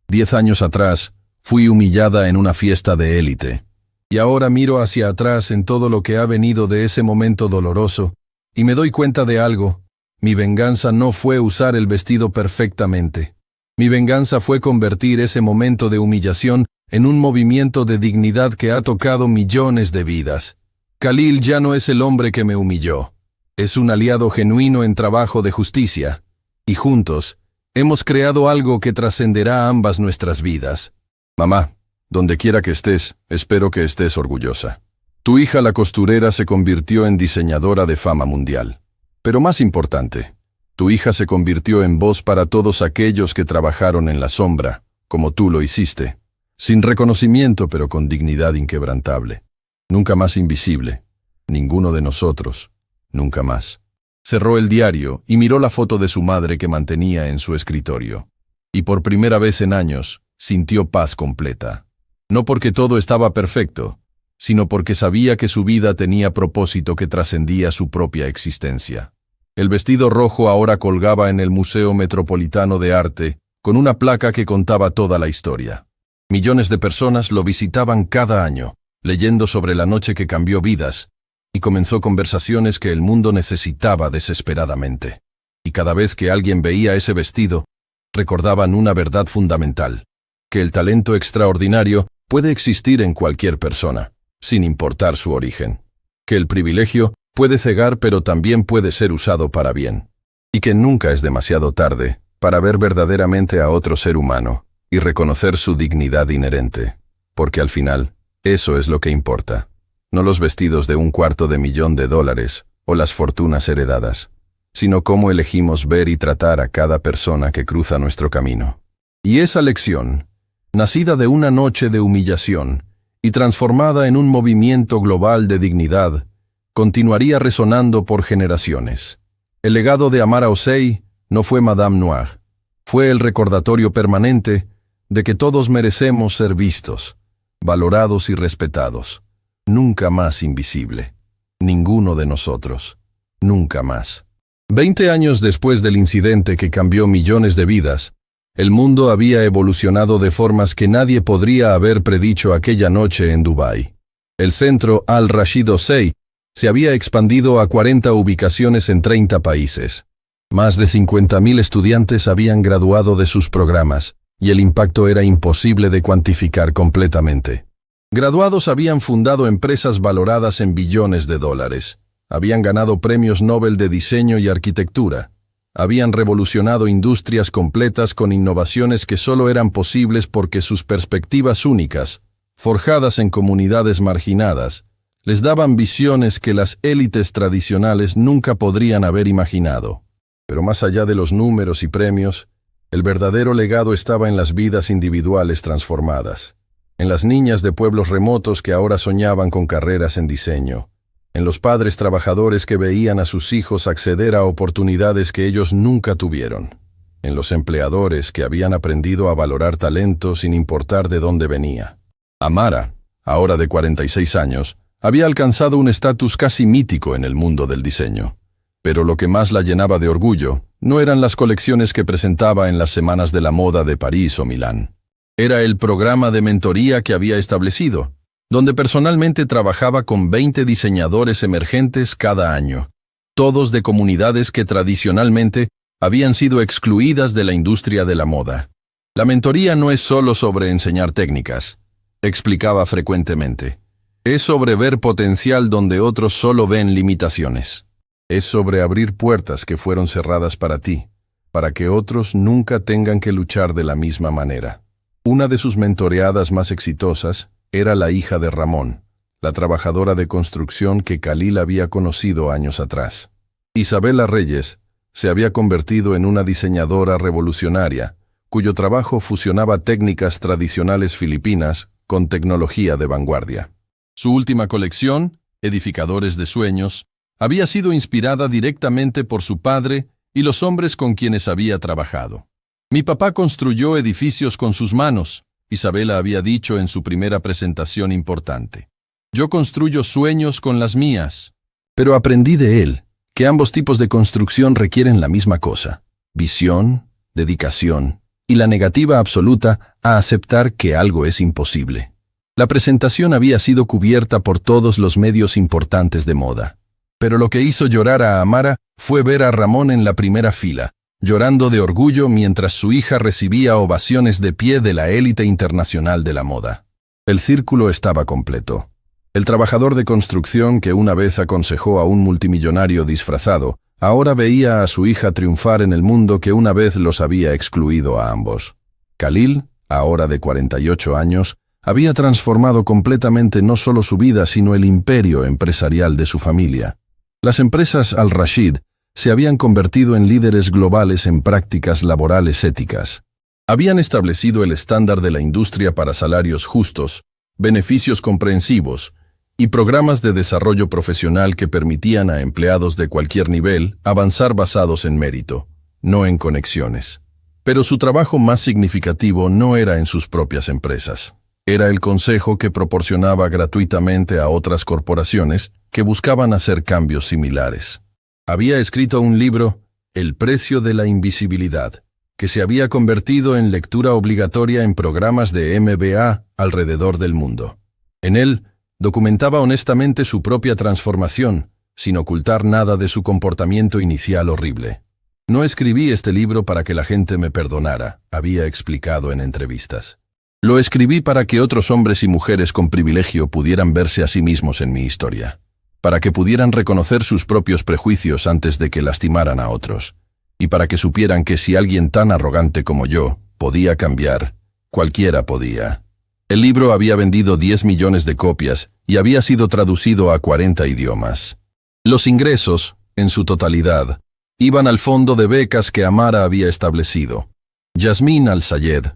10 años atrás, fui humillada en una fiesta de élite. Y ahora miro hacia atrás en todo lo que ha venido de ese momento doloroso, y me doy cuenta de algo. Mi venganza no fue usar el vestido perfectamente. Mi venganza fue convertir ese momento de humillación en un movimiento de dignidad que ha tocado millones de vidas. Khalil ya no es el hombre que me humilló. Es un aliado genuino en trabajo de justicia. Y juntos, Hemos creado algo que trascenderá ambas nuestras vidas. Mamá, donde quiera que estés, espero que estés orgullosa. Tu hija la costurera se convirtió en diseñadora de fama mundial. Pero más importante, tu hija se convirtió en voz para todos aquellos que trabajaron en la sombra, como tú lo hiciste. Sin reconocimiento, pero con dignidad inquebrantable. Nunca más invisible. Ninguno de nosotros. Nunca más. Cerró el diario y miró la foto de su madre que mantenía en su escritorio. Y por primera vez en años, sintió paz completa. No porque todo estaba perfecto, sino porque sabía que su vida tenía propósito que trascendía su propia existencia. El vestido rojo ahora colgaba en el Museo Metropolitano de Arte, con una placa que contaba toda la historia. Millones de personas lo visitaban cada año, leyendo sobre la noche que cambió vidas, y comenzó conversaciones que el mundo necesitaba desesperadamente. Y cada vez que alguien veía ese vestido, recordaban una verdad fundamental, que el talento extraordinario puede existir en cualquier persona, sin importar su origen. Que el privilegio puede cegar pero también puede ser usado para bien. Y que nunca es demasiado tarde para ver verdaderamente a otro ser humano y reconocer su dignidad inherente. Porque al final, eso es lo que importa. No los vestidos de $250,000 o las fortunas heredadas, sino cómo elegimos ver y tratar a cada persona que cruza nuestro camino. Y esa lección, nacida de una noche de humillación y transformada en un movimiento global de dignidad, continuaría resonando por generaciones. El legado de Amara Osei no fue Madame Noire, fue el recordatorio permanente de que todos merecemos ser vistos, valorados y respetados. Nunca más invisible. Ninguno de nosotros. Nunca más. 20 años después del incidente que cambió millones de vidas, el mundo había evolucionado de formas que nadie podría haber predicho aquella noche en Dubái. El centro Al-Rashid Osei se había expandido a 40 ubicaciones en 30 países. Más de 50,000 estudiantes habían graduado de sus programas, y el impacto era imposible de cuantificar completamente. Graduados habían fundado empresas valoradas en billones de dólares, habían ganado premios Nobel de diseño y arquitectura, habían revolucionado industrias completas con innovaciones que solo eran posibles porque sus perspectivas únicas, forjadas en comunidades marginadas, les daban visiones que las élites tradicionales nunca podrían haber imaginado. Pero más allá de los números y premios, el verdadero legado estaba en las vidas individuales transformadas. En las niñas de pueblos remotos que ahora soñaban con carreras en diseño, en los padres trabajadores que veían a sus hijos acceder a oportunidades que ellos nunca tuvieron, en los empleadores que habían aprendido a valorar talento sin importar de dónde venía. Amara, ahora de 46 años, había alcanzado un estatus casi mítico en el mundo del diseño. Pero lo que más la llenaba de orgullo no eran las colecciones que presentaba en las semanas de la moda de París o Milán. Era el programa de mentoría que había establecido, donde personalmente trabajaba con 20 diseñadores emergentes cada año, todos de comunidades que tradicionalmente habían sido excluidas de la industria de la moda. La mentoría no es solo sobre enseñar técnicas, explicaba frecuentemente. Es sobre ver potencial donde otros solo ven limitaciones. Es sobre abrir puertas que fueron cerradas para ti, para que otros nunca tengan que luchar de la misma manera. Una de sus mentoreadas más exitosas era la hija de Ramón, la trabajadora de construcción que Khalil había conocido años atrás. Isabela Reyes se había convertido en una diseñadora revolucionaria, cuyo trabajo fusionaba técnicas tradicionales filipinas con tecnología de vanguardia. Su última colección, Edificadores de Sueños, había sido inspirada directamente por su padre y los hombres con quienes había trabajado. Mi papá construyó edificios con sus manos, Isabela había dicho en su primera presentación importante. Yo construyo sueños con las mías. Pero aprendí de él que ambos tipos de construcción requieren la misma cosa: visión, dedicación y la negativa absoluta a aceptar que algo es imposible. La presentación había sido cubierta por todos los medios importantes de moda. Pero lo que hizo llorar a Amara fue ver a Ramón en la primera fila, llorando de orgullo mientras su hija recibía ovaciones de pie de la élite internacional de la moda. El círculo estaba completo. El trabajador de construcción que una vez aconsejó a un multimillonario disfrazado Ahora veía a su hija triunfar en el mundo que una vez los había excluido a ambos. Khalil, ahora de 48 años, había transformado completamente no solo su vida, sino el imperio empresarial de su familia. Las empresas Al-Rashid se habían convertido en líderes globales en prácticas laborales éticas. Habían establecido el estándar de la industria para salarios justos, beneficios comprensivos y programas de desarrollo profesional que permitían a empleados de cualquier nivel avanzar basados en mérito, no en conexiones. Pero su trabajo más significativo no era en sus propias empresas. Era el consejo que proporcionaba gratuitamente a otras corporaciones que buscaban hacer cambios similares. Había escrito un libro, El precio de la invisibilidad, que se había convertido en lectura obligatoria en programas de MBA alrededor del mundo. En él, documentaba honestamente su propia transformación, sin ocultar nada de su comportamiento inicial horrible. No escribí este libro para que la gente me perdonara, había explicado en entrevistas. Lo escribí para que otros hombres y mujeres con privilegio pudieran verse a sí mismos en mi historia, para que pudieran reconocer sus propios prejuicios antes de que lastimaran a otros, y para que supieran que si alguien tan arrogante como yo podía cambiar, cualquiera podía. El libro había vendido 10 millones de copias y había sido traducido a 40 idiomas. Los ingresos, en su totalidad, iban al fondo de becas que Amara había establecido. Yasmín Al-Sayed,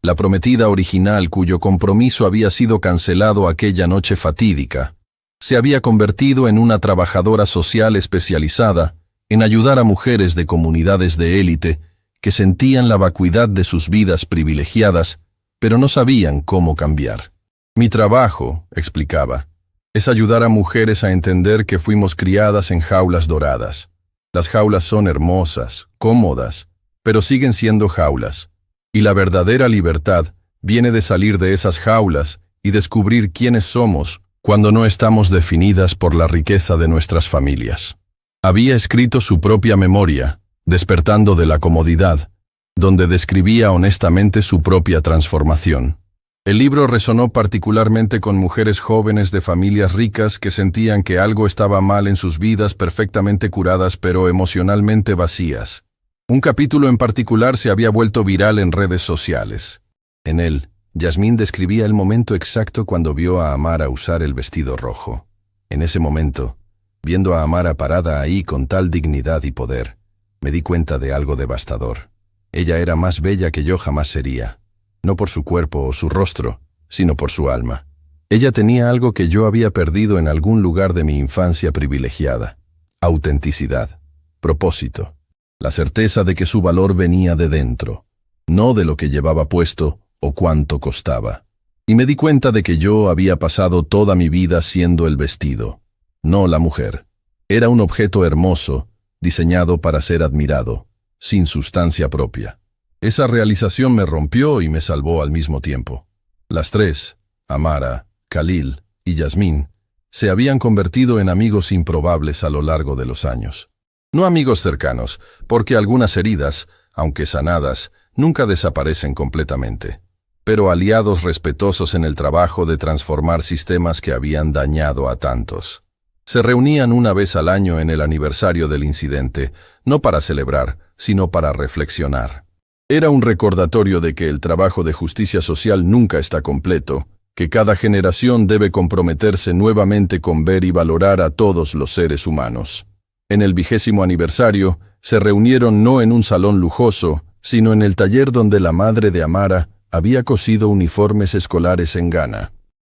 la prometida original cuyo compromiso había sido cancelado aquella noche fatídica, se había convertido en una trabajadora social especializada en ayudar a mujeres de comunidades de élite que sentían la vacuidad de sus vidas privilegiadas, pero no sabían cómo cambiar. Mi trabajo, explicaba, es ayudar a mujeres a entender que fuimos criadas en jaulas doradas. Las jaulas son hermosas, cómodas, pero siguen siendo jaulas. Y la verdadera libertad viene de salir de esas jaulas y descubrir quiénes somos cuando no estamos definidas por la riqueza de nuestras familias. Había escrito su propia memoria, Despertando de la comodidad, donde describía honestamente su propia transformación. El libro resonó particularmente con mujeres jóvenes de familias ricas que sentían que algo estaba mal en sus vidas, perfectamente curadas pero emocionalmente vacías. Un capítulo en particular se había vuelto viral en redes sociales. En él, Yasmín describía el momento exacto cuando vio a Amara usar el vestido rojo. En ese momento, viendo a Amara parada ahí con tal dignidad y poder, me di cuenta de algo devastador. Ella era más bella que yo jamás sería, no por su cuerpo o su rostro, sino por su alma. Ella tenía algo que yo había perdido en algún lugar de mi infancia privilegiada: autenticidad, propósito, la certeza de que su valor venía de dentro, no de lo que llevaba puesto o cuánto costaba. Y me di cuenta de que yo había pasado toda mi vida siendo el vestido, no la mujer. Era un objeto hermoso, diseñado para ser admirado, sin sustancia propia. Esa realización me rompió y me salvó al mismo tiempo. Las tres, Amara, Khalil y Yasmín, se habían convertido en amigos improbables a lo largo de los años. No amigos cercanos, porque algunas heridas, aunque sanadas, nunca desaparecen completamente, pero aliados respetuosos en el trabajo de transformar sistemas que habían dañado a tantos. Se reunían una vez al año en el aniversario del incidente, no para celebrar, sino para reflexionar. Era un recordatorio de que el trabajo de justicia social nunca está completo, que cada generación debe comprometerse nuevamente con ver y valorar a todos los seres humanos. En el 20º aniversario, se reunieron no en un salón lujoso, sino en el taller donde la madre de Amara había cosido uniformes escolares en Ghana.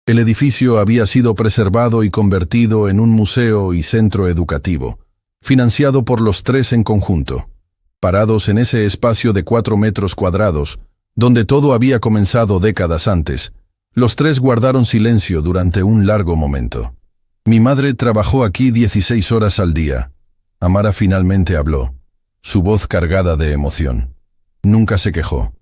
El edificio había sido preservado y convertido en un museo y centro educativo, financiado por los tres en conjunto. Parados en ese espacio de 4 metros cuadrados, donde todo había comenzado décadas antes, los tres guardaron silencio durante un largo momento. Mi madre trabajó aquí 16 horas al día. Amara finalmente habló, su voz cargada de emoción. Nunca se quejó,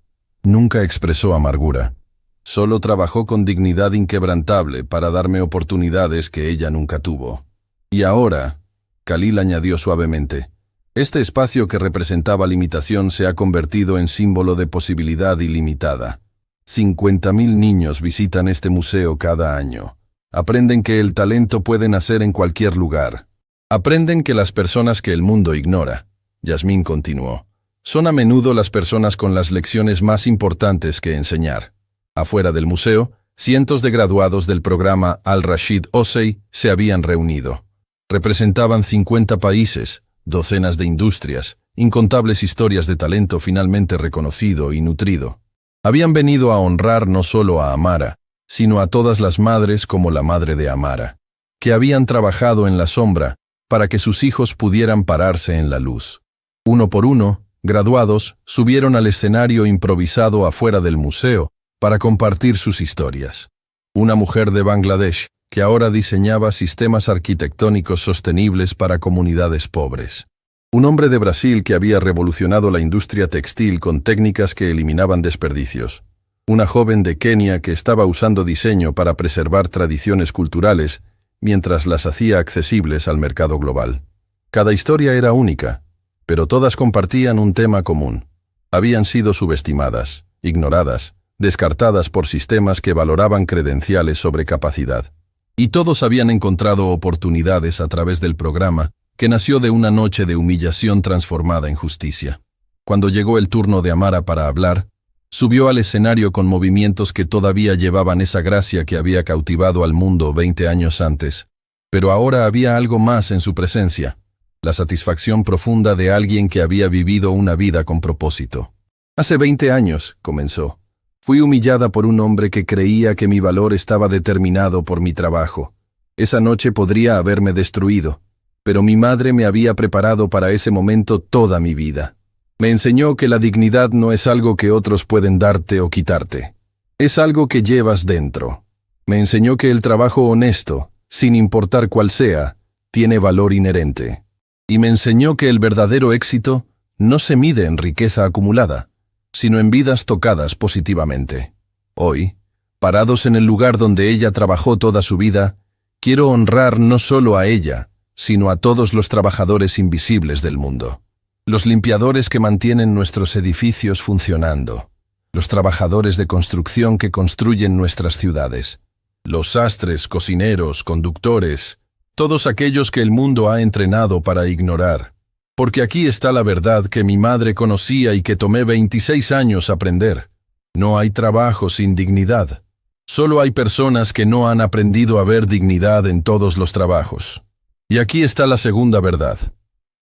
nunca expresó amargura. Solo trabajó con dignidad inquebrantable para darme oportunidades que ella nunca tuvo. Y ahora, Khalil añadió suavemente, este espacio que representaba limitación se ha convertido en símbolo de posibilidad ilimitada. 50.000 niños visitan este museo cada año. Aprenden que el talento puede nacer en cualquier lugar. Aprenden que las personas que el mundo ignora, Yasmín continuó, son a menudo las personas con las lecciones más importantes que enseñar. Afuera del museo, cientos de graduados del programa Al-Rashid Ossey se habían reunido. Representaban 50 países, docenas de industrias, incontables historias de talento finalmente reconocido y nutrido. Habían venido a honrar no solo a Amara, sino a todas las madres como la madre de Amara, que habían trabajado en la sombra para que sus hijos pudieran pararse en la luz. Uno por uno, graduados subieron al escenario improvisado afuera del museo para compartir sus historias. Una mujer de Bangladesh, que ahora diseñaba sistemas arquitectónicos sostenibles para comunidades pobres. Un hombre de Brasil que había revolucionado la industria textil con técnicas que eliminaban desperdicios. Una joven de Kenia que estaba usando diseño para preservar tradiciones culturales mientras las hacía accesibles al mercado global. Cada historia era única, pero todas compartían un tema común. Habían sido subestimadas, ignoradas, descartadas por sistemas que valoraban credenciales sobre capacidad. Y todos habían encontrado oportunidades a través del programa que nació de una noche de humillación transformada en justicia. Cuando llegó el turno de Amara para hablar, subió al escenario con movimientos que todavía llevaban esa gracia que había cautivado al mundo 20 años antes. Pero ahora había algo más en su presencia, la satisfacción profunda de alguien que había vivido una vida con propósito. Hace 20 años, comenzó, fui humillada por un hombre que creía que mi valor estaba determinado por mi trabajo. Esa noche podría haberme destruido, pero mi madre me había preparado para ese momento toda mi vida. Me enseñó que la dignidad no es algo que otros pueden darte o quitarte. Es algo que llevas dentro. Me enseñó que el trabajo honesto, sin importar cuál sea, tiene valor inherente. Y me enseñó que el verdadero éxito no se mide en riqueza acumulada, sino en vidas tocadas positivamente. Hoy, parados en el lugar donde ella trabajó toda su vida, quiero honrar no solo a ella, sino a todos los trabajadores invisibles del mundo. Los limpiadores que mantienen nuestros edificios funcionando, los trabajadores de construcción que construyen nuestras ciudades, los sastres, cocineros, conductores, todos aquellos que el mundo ha entrenado para ignorar. Porque aquí está la verdad que mi madre conocía y que tomé 26 años aprender. No hay trabajo sin dignidad. Solo hay personas que no han aprendido a ver dignidad en todos los trabajos. Y aquí está la segunda verdad.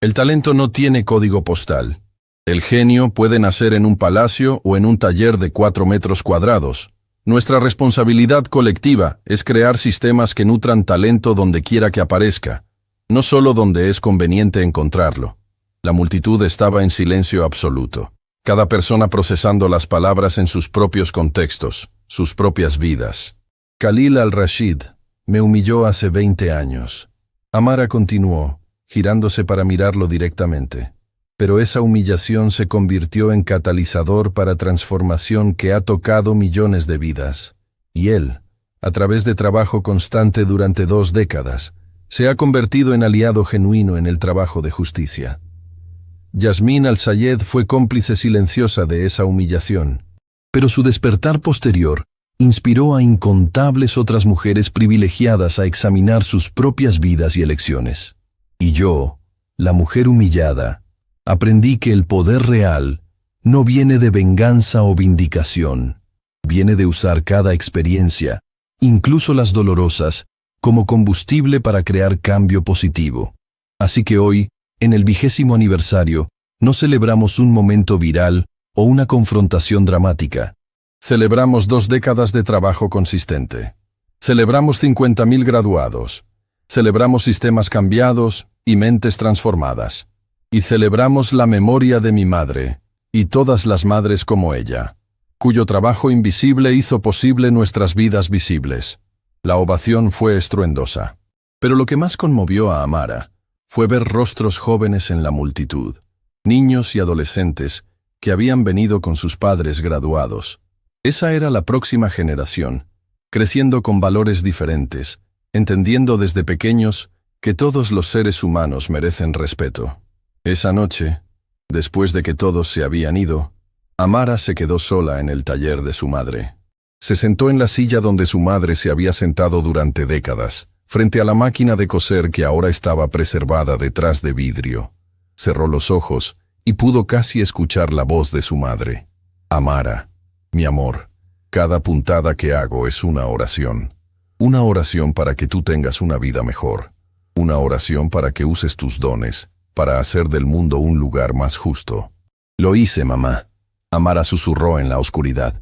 El talento no tiene código postal. El genio puede nacer en un palacio o en un taller de 4 metros cuadrados. Nuestra responsabilidad colectiva es crear sistemas que nutran talento donde quiera que aparezca, no solo donde es conveniente encontrarlo. La multitud estaba en silencio absoluto, cada persona procesando las palabras en sus propios contextos, sus propias vidas. Khalil al-Rashid me humilló hace 20 años. Amara continuó, girándose para mirarlo directamente. Pero esa humillación se convirtió en catalizador para transformación que ha tocado millones de vidas. Y él, a través de trabajo constante durante 2 décadas, se ha convertido en aliado genuino en el trabajo de justicia. Yasmín al-Sayed fue cómplice silenciosa de esa humillación, pero su despertar posterior inspiró a incontables otras mujeres privilegiadas a examinar sus propias vidas y elecciones. Y yo, la mujer humillada, aprendí que el poder real no viene de venganza o vindicación, viene de usar cada experiencia, incluso las dolorosas, como combustible para crear cambio positivo. Así que hoy, en el 20º aniversario, no celebramos un momento viral o una confrontación dramática. Celebramos 2 décadas de trabajo consistente. Celebramos 50.000 graduados. Celebramos sistemas cambiados y mentes transformadas. Y celebramos la memoria de mi madre, y todas las madres como ella, cuyo trabajo invisible hizo posible nuestras vidas visibles. La ovación fue estruendosa. Pero lo que más conmovió a Amara fue ver rostros jóvenes en la multitud, niños y adolescentes que habían venido con sus padres graduados. Esa era la próxima generación, creciendo con valores diferentes, entendiendo desde pequeños que todos los seres humanos merecen respeto. Esa noche, después de que todos se habían ido, Amara se quedó sola en el taller de su madre. Se sentó en la silla donde su madre se había sentado durante décadas, frente a la máquina de coser que ahora estaba preservada detrás de vidrio. Cerró los ojos y pudo casi escuchar la voz de su madre. Amara, mi amor, cada puntada que hago es una oración. Una oración para que tú tengas una vida mejor. Una oración para que uses tus dones, para hacer del mundo un lugar más justo. Lo hice, mamá. Amara susurró en la oscuridad.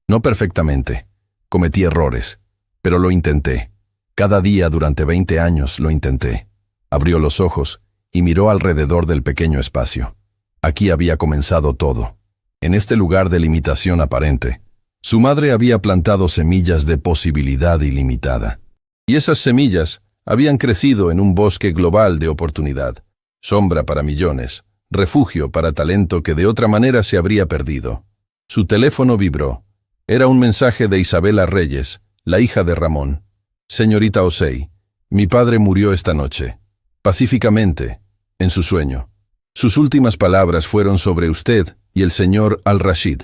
No perfectamente. Cometí errores, pero lo intenté. Cada día durante 20 años lo intenté. Abrió los ojos y miró alrededor del pequeño espacio. Aquí había comenzado todo. En este lugar de limitación aparente, su madre había plantado semillas de posibilidad ilimitada. Y esas semillas habían crecido en un bosque global de oportunidad, sombra para millones, refugio para talento que de otra manera se habría perdido. Su teléfono vibró. Era un mensaje de Isabela Reyes, la hija de Ramón. Señorita Osei, mi padre murió esta noche. Pacíficamente, en su sueño. Sus últimas palabras fueron sobre usted y el señor Al-Rashid.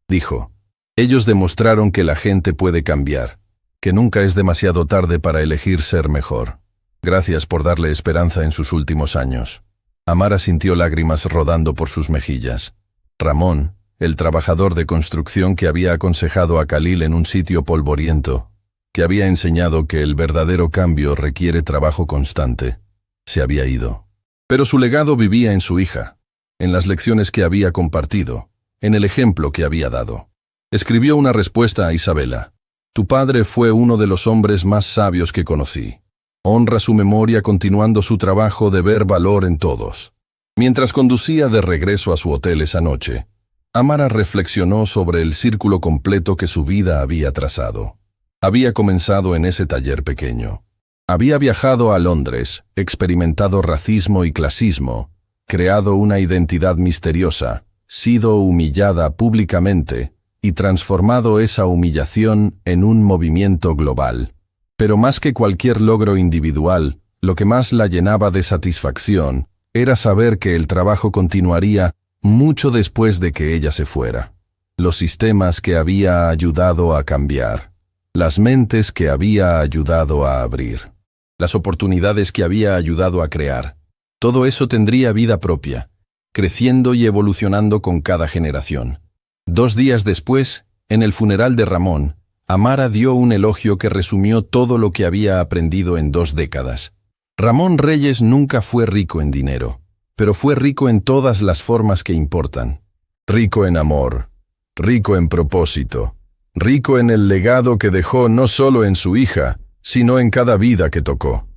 Dijo, ellos demostraron que la gente puede cambiar, que nunca es demasiado tarde para elegir ser mejor. Gracias por darle esperanza en sus últimos años. Amara sintió lágrimas rodando por sus mejillas. Ramón, el trabajador de construcción que había aconsejado a Khalil en un sitio polvoriento, que había enseñado que el verdadero cambio requiere trabajo constante, se había ido. Pero su legado vivía en su hija, en las lecciones que había compartido, en el ejemplo que había dado. Escribió una respuesta a Isabela. Tu padre fue uno de los hombres más sabios que conocí. Honra su memoria continuando su trabajo de ver valor en todos. Mientras conducía de regreso a su hotel esa noche, Amara reflexionó sobre el círculo completo que su vida había trazado. Había comenzado en ese taller pequeño. Había viajado a Londres, experimentado racismo y clasismo, creado una identidad misteriosa, sido humillada públicamente y transformado esa humillación en un movimiento global. Pero más que cualquier logro individual, lo que más la llenaba de satisfacción era saber que el trabajo continuaría mucho después de que ella se fuera. Los sistemas que había ayudado a cambiar, las mentes que había ayudado a abrir, las oportunidades que había ayudado a crear, todo eso tendría vida propia, creciendo y evolucionando con cada generación. 2 días después, en el funeral de Ramón, Amara dio un elogio que resumió todo lo que había aprendido en 2 décadas. Ramón Reyes nunca fue rico en dinero, pero fue rico en todas las formas que importan. Rico en amor, rico en propósito, rico en el legado que dejó no solo en su hija, sino en cada vida que tocó.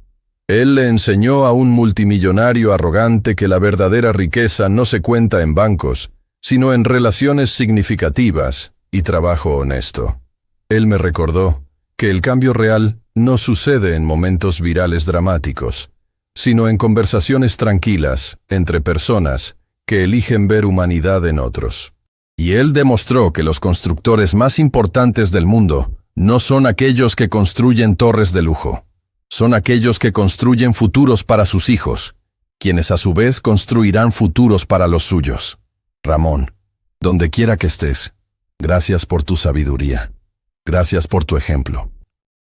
Él le enseñó a un multimillonario arrogante que la verdadera riqueza no se cuenta en bancos, sino en relaciones significativas y trabajo honesto. Él me recordó que el cambio real no sucede en momentos virales dramáticos, sino en conversaciones tranquilas entre personas que eligen ver humanidad en otros. Y él demostró que los constructores más importantes del mundo no son aquellos que construyen torres de lujo. Son aquellos que construyen futuros para sus hijos, quienes a su vez construirán futuros para los suyos. Ramón, donde quiera que estés, gracias por tu sabiduría. Gracias por tu ejemplo.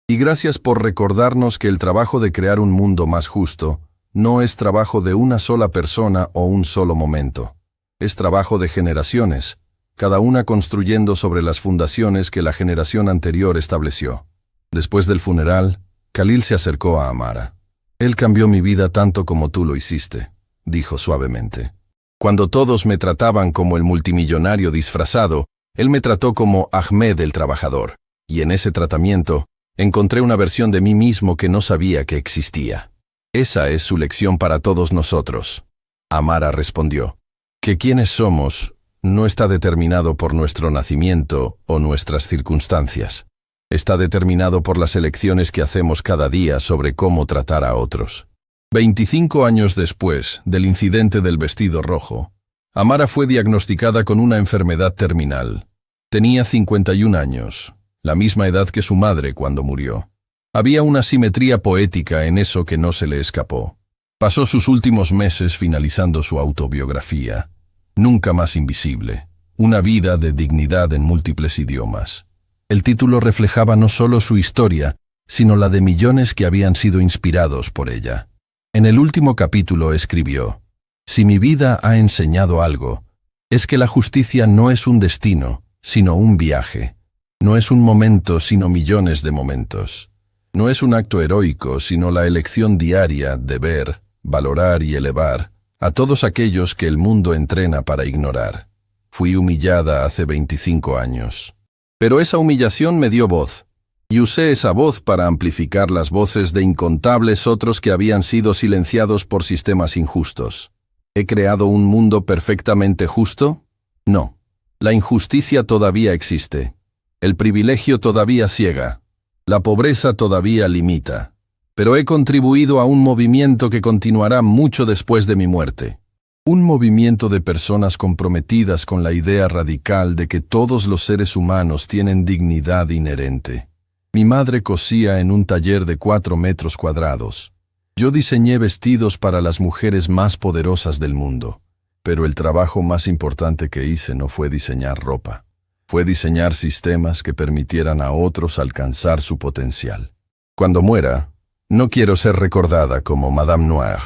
Y gracias por recordarnos que el trabajo de crear un mundo más justo no es trabajo de una sola persona o un solo momento. Es trabajo de generaciones, cada una construyendo sobre las fundaciones que la generación anterior estableció. Después del funeral, Khalil se acercó a Amara. Él cambió mi vida tanto como tú lo hiciste, dijo suavemente. Cuando todos me trataban como el multimillonario disfrazado, él me trató como Ahmed el trabajador, y en ese tratamiento encontré una versión de mí mismo que no sabía que existía. Esa es su lección para todos nosotros. Amara respondió, que quienes somos no está determinado por nuestro nacimiento o nuestras circunstancias. Está determinado por las elecciones que hacemos cada día sobre cómo tratar a otros. 25 años después del incidente del vestido rojo, Amara fue diagnosticada con una enfermedad terminal. Tenía 51 años, la misma edad que su madre cuando murió. Había una simetría poética en eso que no se le escapó. Pasó sus últimos meses finalizando su autobiografía, Nunca más invisible, una vida de dignidad en múltiples idiomas. El título reflejaba no solo su historia, sino la de millones que habían sido inspirados por ella. En el último capítulo escribió: «Si mi vida ha enseñado algo, es que la justicia no es un destino, sino un viaje. No es un momento, sino millones de momentos. No es un acto heroico, sino la elección diaria de ver, valorar y elevar a todos aquellos que el mundo entrena para ignorar. Fui humillada hace 25 años. Pero esa humillación me dio voz, y usé esa voz para amplificar las voces de incontables otros que habían sido silenciados por sistemas injustos. ¿He creado un mundo perfectamente justo? No. La injusticia todavía existe. El privilegio todavía ciega. La pobreza todavía limita. Pero he contribuido a un movimiento que continuará mucho después de mi muerte. Un movimiento de personas comprometidas con la idea radical de que todos los seres humanos tienen dignidad inherente. Mi madre cosía en un taller de 4 metros cuadrados. Yo diseñé vestidos para las mujeres más poderosas del mundo. Pero el trabajo más importante que hice no fue diseñar ropa. Fue diseñar sistemas que permitieran a otros alcanzar su potencial. Cuando muera, no quiero ser recordada como Madame Noire,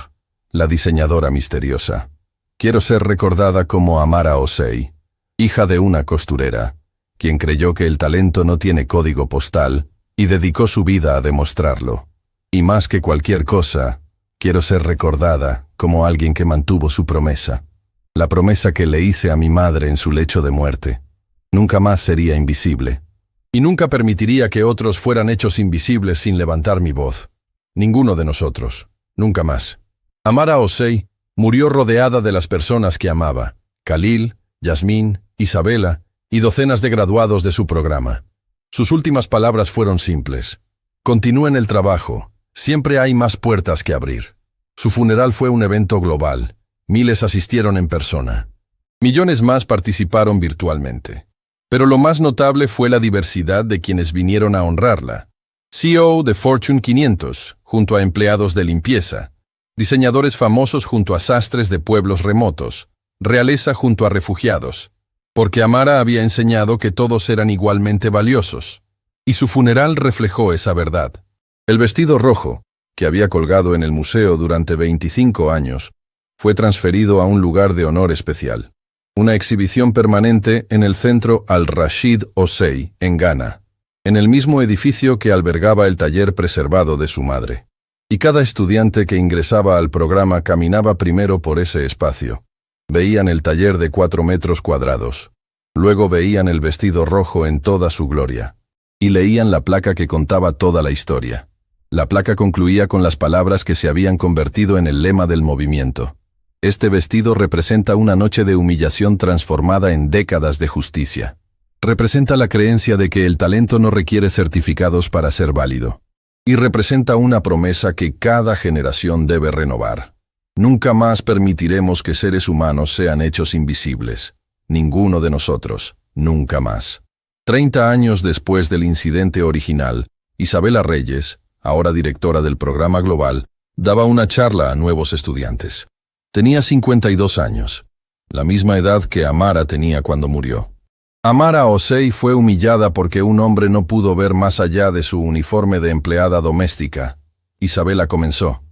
la diseñadora misteriosa. Quiero ser recordada como Amara Osei, hija de una costurera, quien creyó que el talento no tiene código postal y dedicó su vida a demostrarlo. Y más que cualquier cosa, quiero ser recordada como alguien que mantuvo su promesa. La promesa que le hice a mi madre en su lecho de muerte. Nunca más sería invisible. Y nunca permitiría que otros fueran hechos invisibles sin levantar mi voz. Ninguno de nosotros. Nunca más. Amara Osei murió rodeada de las personas que amaba: Khalil, Yasmín, Isabela y docenas de graduados de su programa. Sus últimas palabras fueron simples: continúen el trabajo, siempre hay más puertas que abrir. Su funeral fue un evento global. Miles asistieron en persona. Millones más participaron virtualmente. Pero lo más notable fue la diversidad de quienes vinieron a honrarla. CEO de Fortune 500, junto a empleados de limpieza. Diseñadores famosos junto a sastres de pueblos remotos, realeza junto a refugiados, porque Amara había enseñado que todos eran igualmente valiosos, y su funeral reflejó esa verdad. El vestido rojo, que había colgado en el museo durante 25 años, fue transferido a un lugar de honor especial, una exhibición permanente en el centro Al-Rashid Osei, en Ghana, en el mismo edificio que albergaba el taller preservado de su madre. Y cada estudiante que ingresaba al programa caminaba primero por ese espacio. Veían el taller de 4 metros cuadrados. Luego veían el vestido rojo en toda su gloria. Y leían la placa que contaba toda la historia. La placa concluía con las palabras que se habían convertido en el lema del movimiento. Este vestido representa una noche de humillación transformada en décadas de justicia. Representa la creencia de que el talento no requiere certificados para ser válido. Y representa una promesa que cada generación debe renovar. Nunca más permitiremos que seres humanos sean hechos invisibles. Ninguno de nosotros, nunca más. 30 años después del incidente original, Isabela Reyes, ahora directora del programa global, daba una charla a nuevos estudiantes. Tenía 52 años, la misma edad que Amara tenía cuando murió. Amara Osei fue humillada porque un hombre no pudo ver más allá de su uniforme de empleada doméstica. Isabela comenzó: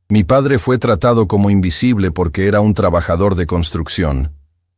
mi padre fue tratado como invisible porque era un trabajador de construcción.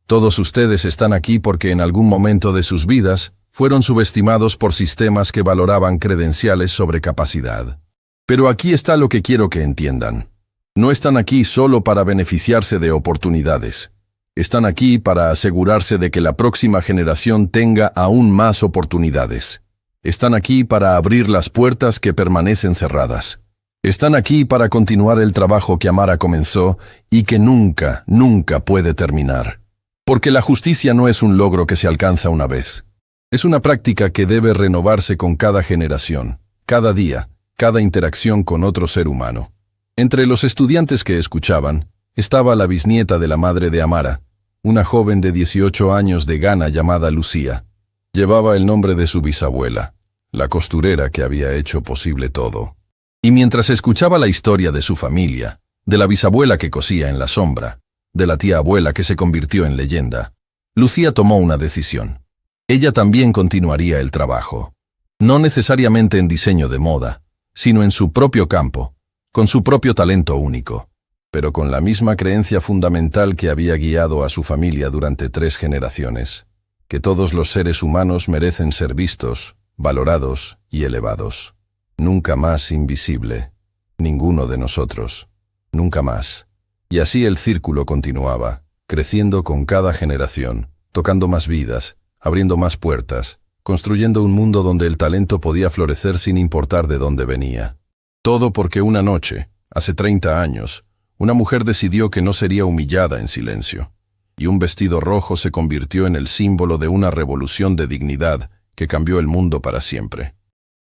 Todos ustedes están aquí porque en algún momento de sus vidas fueron subestimados por sistemas que valoraban credenciales sobre capacidad. Pero aquí está lo que quiero que entiendan. No están aquí solo para beneficiarse de oportunidades. Están aquí para asegurarse de que la próxima generación tenga aún más oportunidades. Están aquí para abrir las puertas que permanecen cerradas. Están aquí para continuar el trabajo que Amara comenzó y que nunca, nunca puede terminar. Porque la justicia no es un logro que se alcanza una vez. Es una práctica que debe renovarse con cada generación, cada día, cada interacción con otro ser humano. Entre los estudiantes que escuchaban, estaba la bisnieta de la madre de Amara, una joven de 18 años de Ghana llamada Lucía. Llevaba el nombre de su bisabuela, la costurera que había hecho posible todo. Y mientras escuchaba la historia de su familia, de la bisabuela que cosía en la sombra, de la tía abuela que se convirtió en leyenda, Lucía tomó una decisión. Ella también continuaría el trabajo. No necesariamente en diseño de moda, sino en su propio campo, con su propio talento único, pero con la misma creencia fundamental que había guiado a su familia durante 3 generaciones, que todos los seres humanos merecen ser vistos, valorados y elevados. Nunca más invisible, ninguno de nosotros, nunca más. Y así el círculo continuaba, creciendo con cada generación, tocando más vidas, abriendo más puertas, construyendo un mundo donde el talento podía florecer sin importar de dónde venía. Todo porque una noche, hace 30 años, una mujer decidió que no sería humillada en silencio, y un vestido rojo se convirtió en el símbolo de una revolución de dignidad que cambió el mundo para siempre.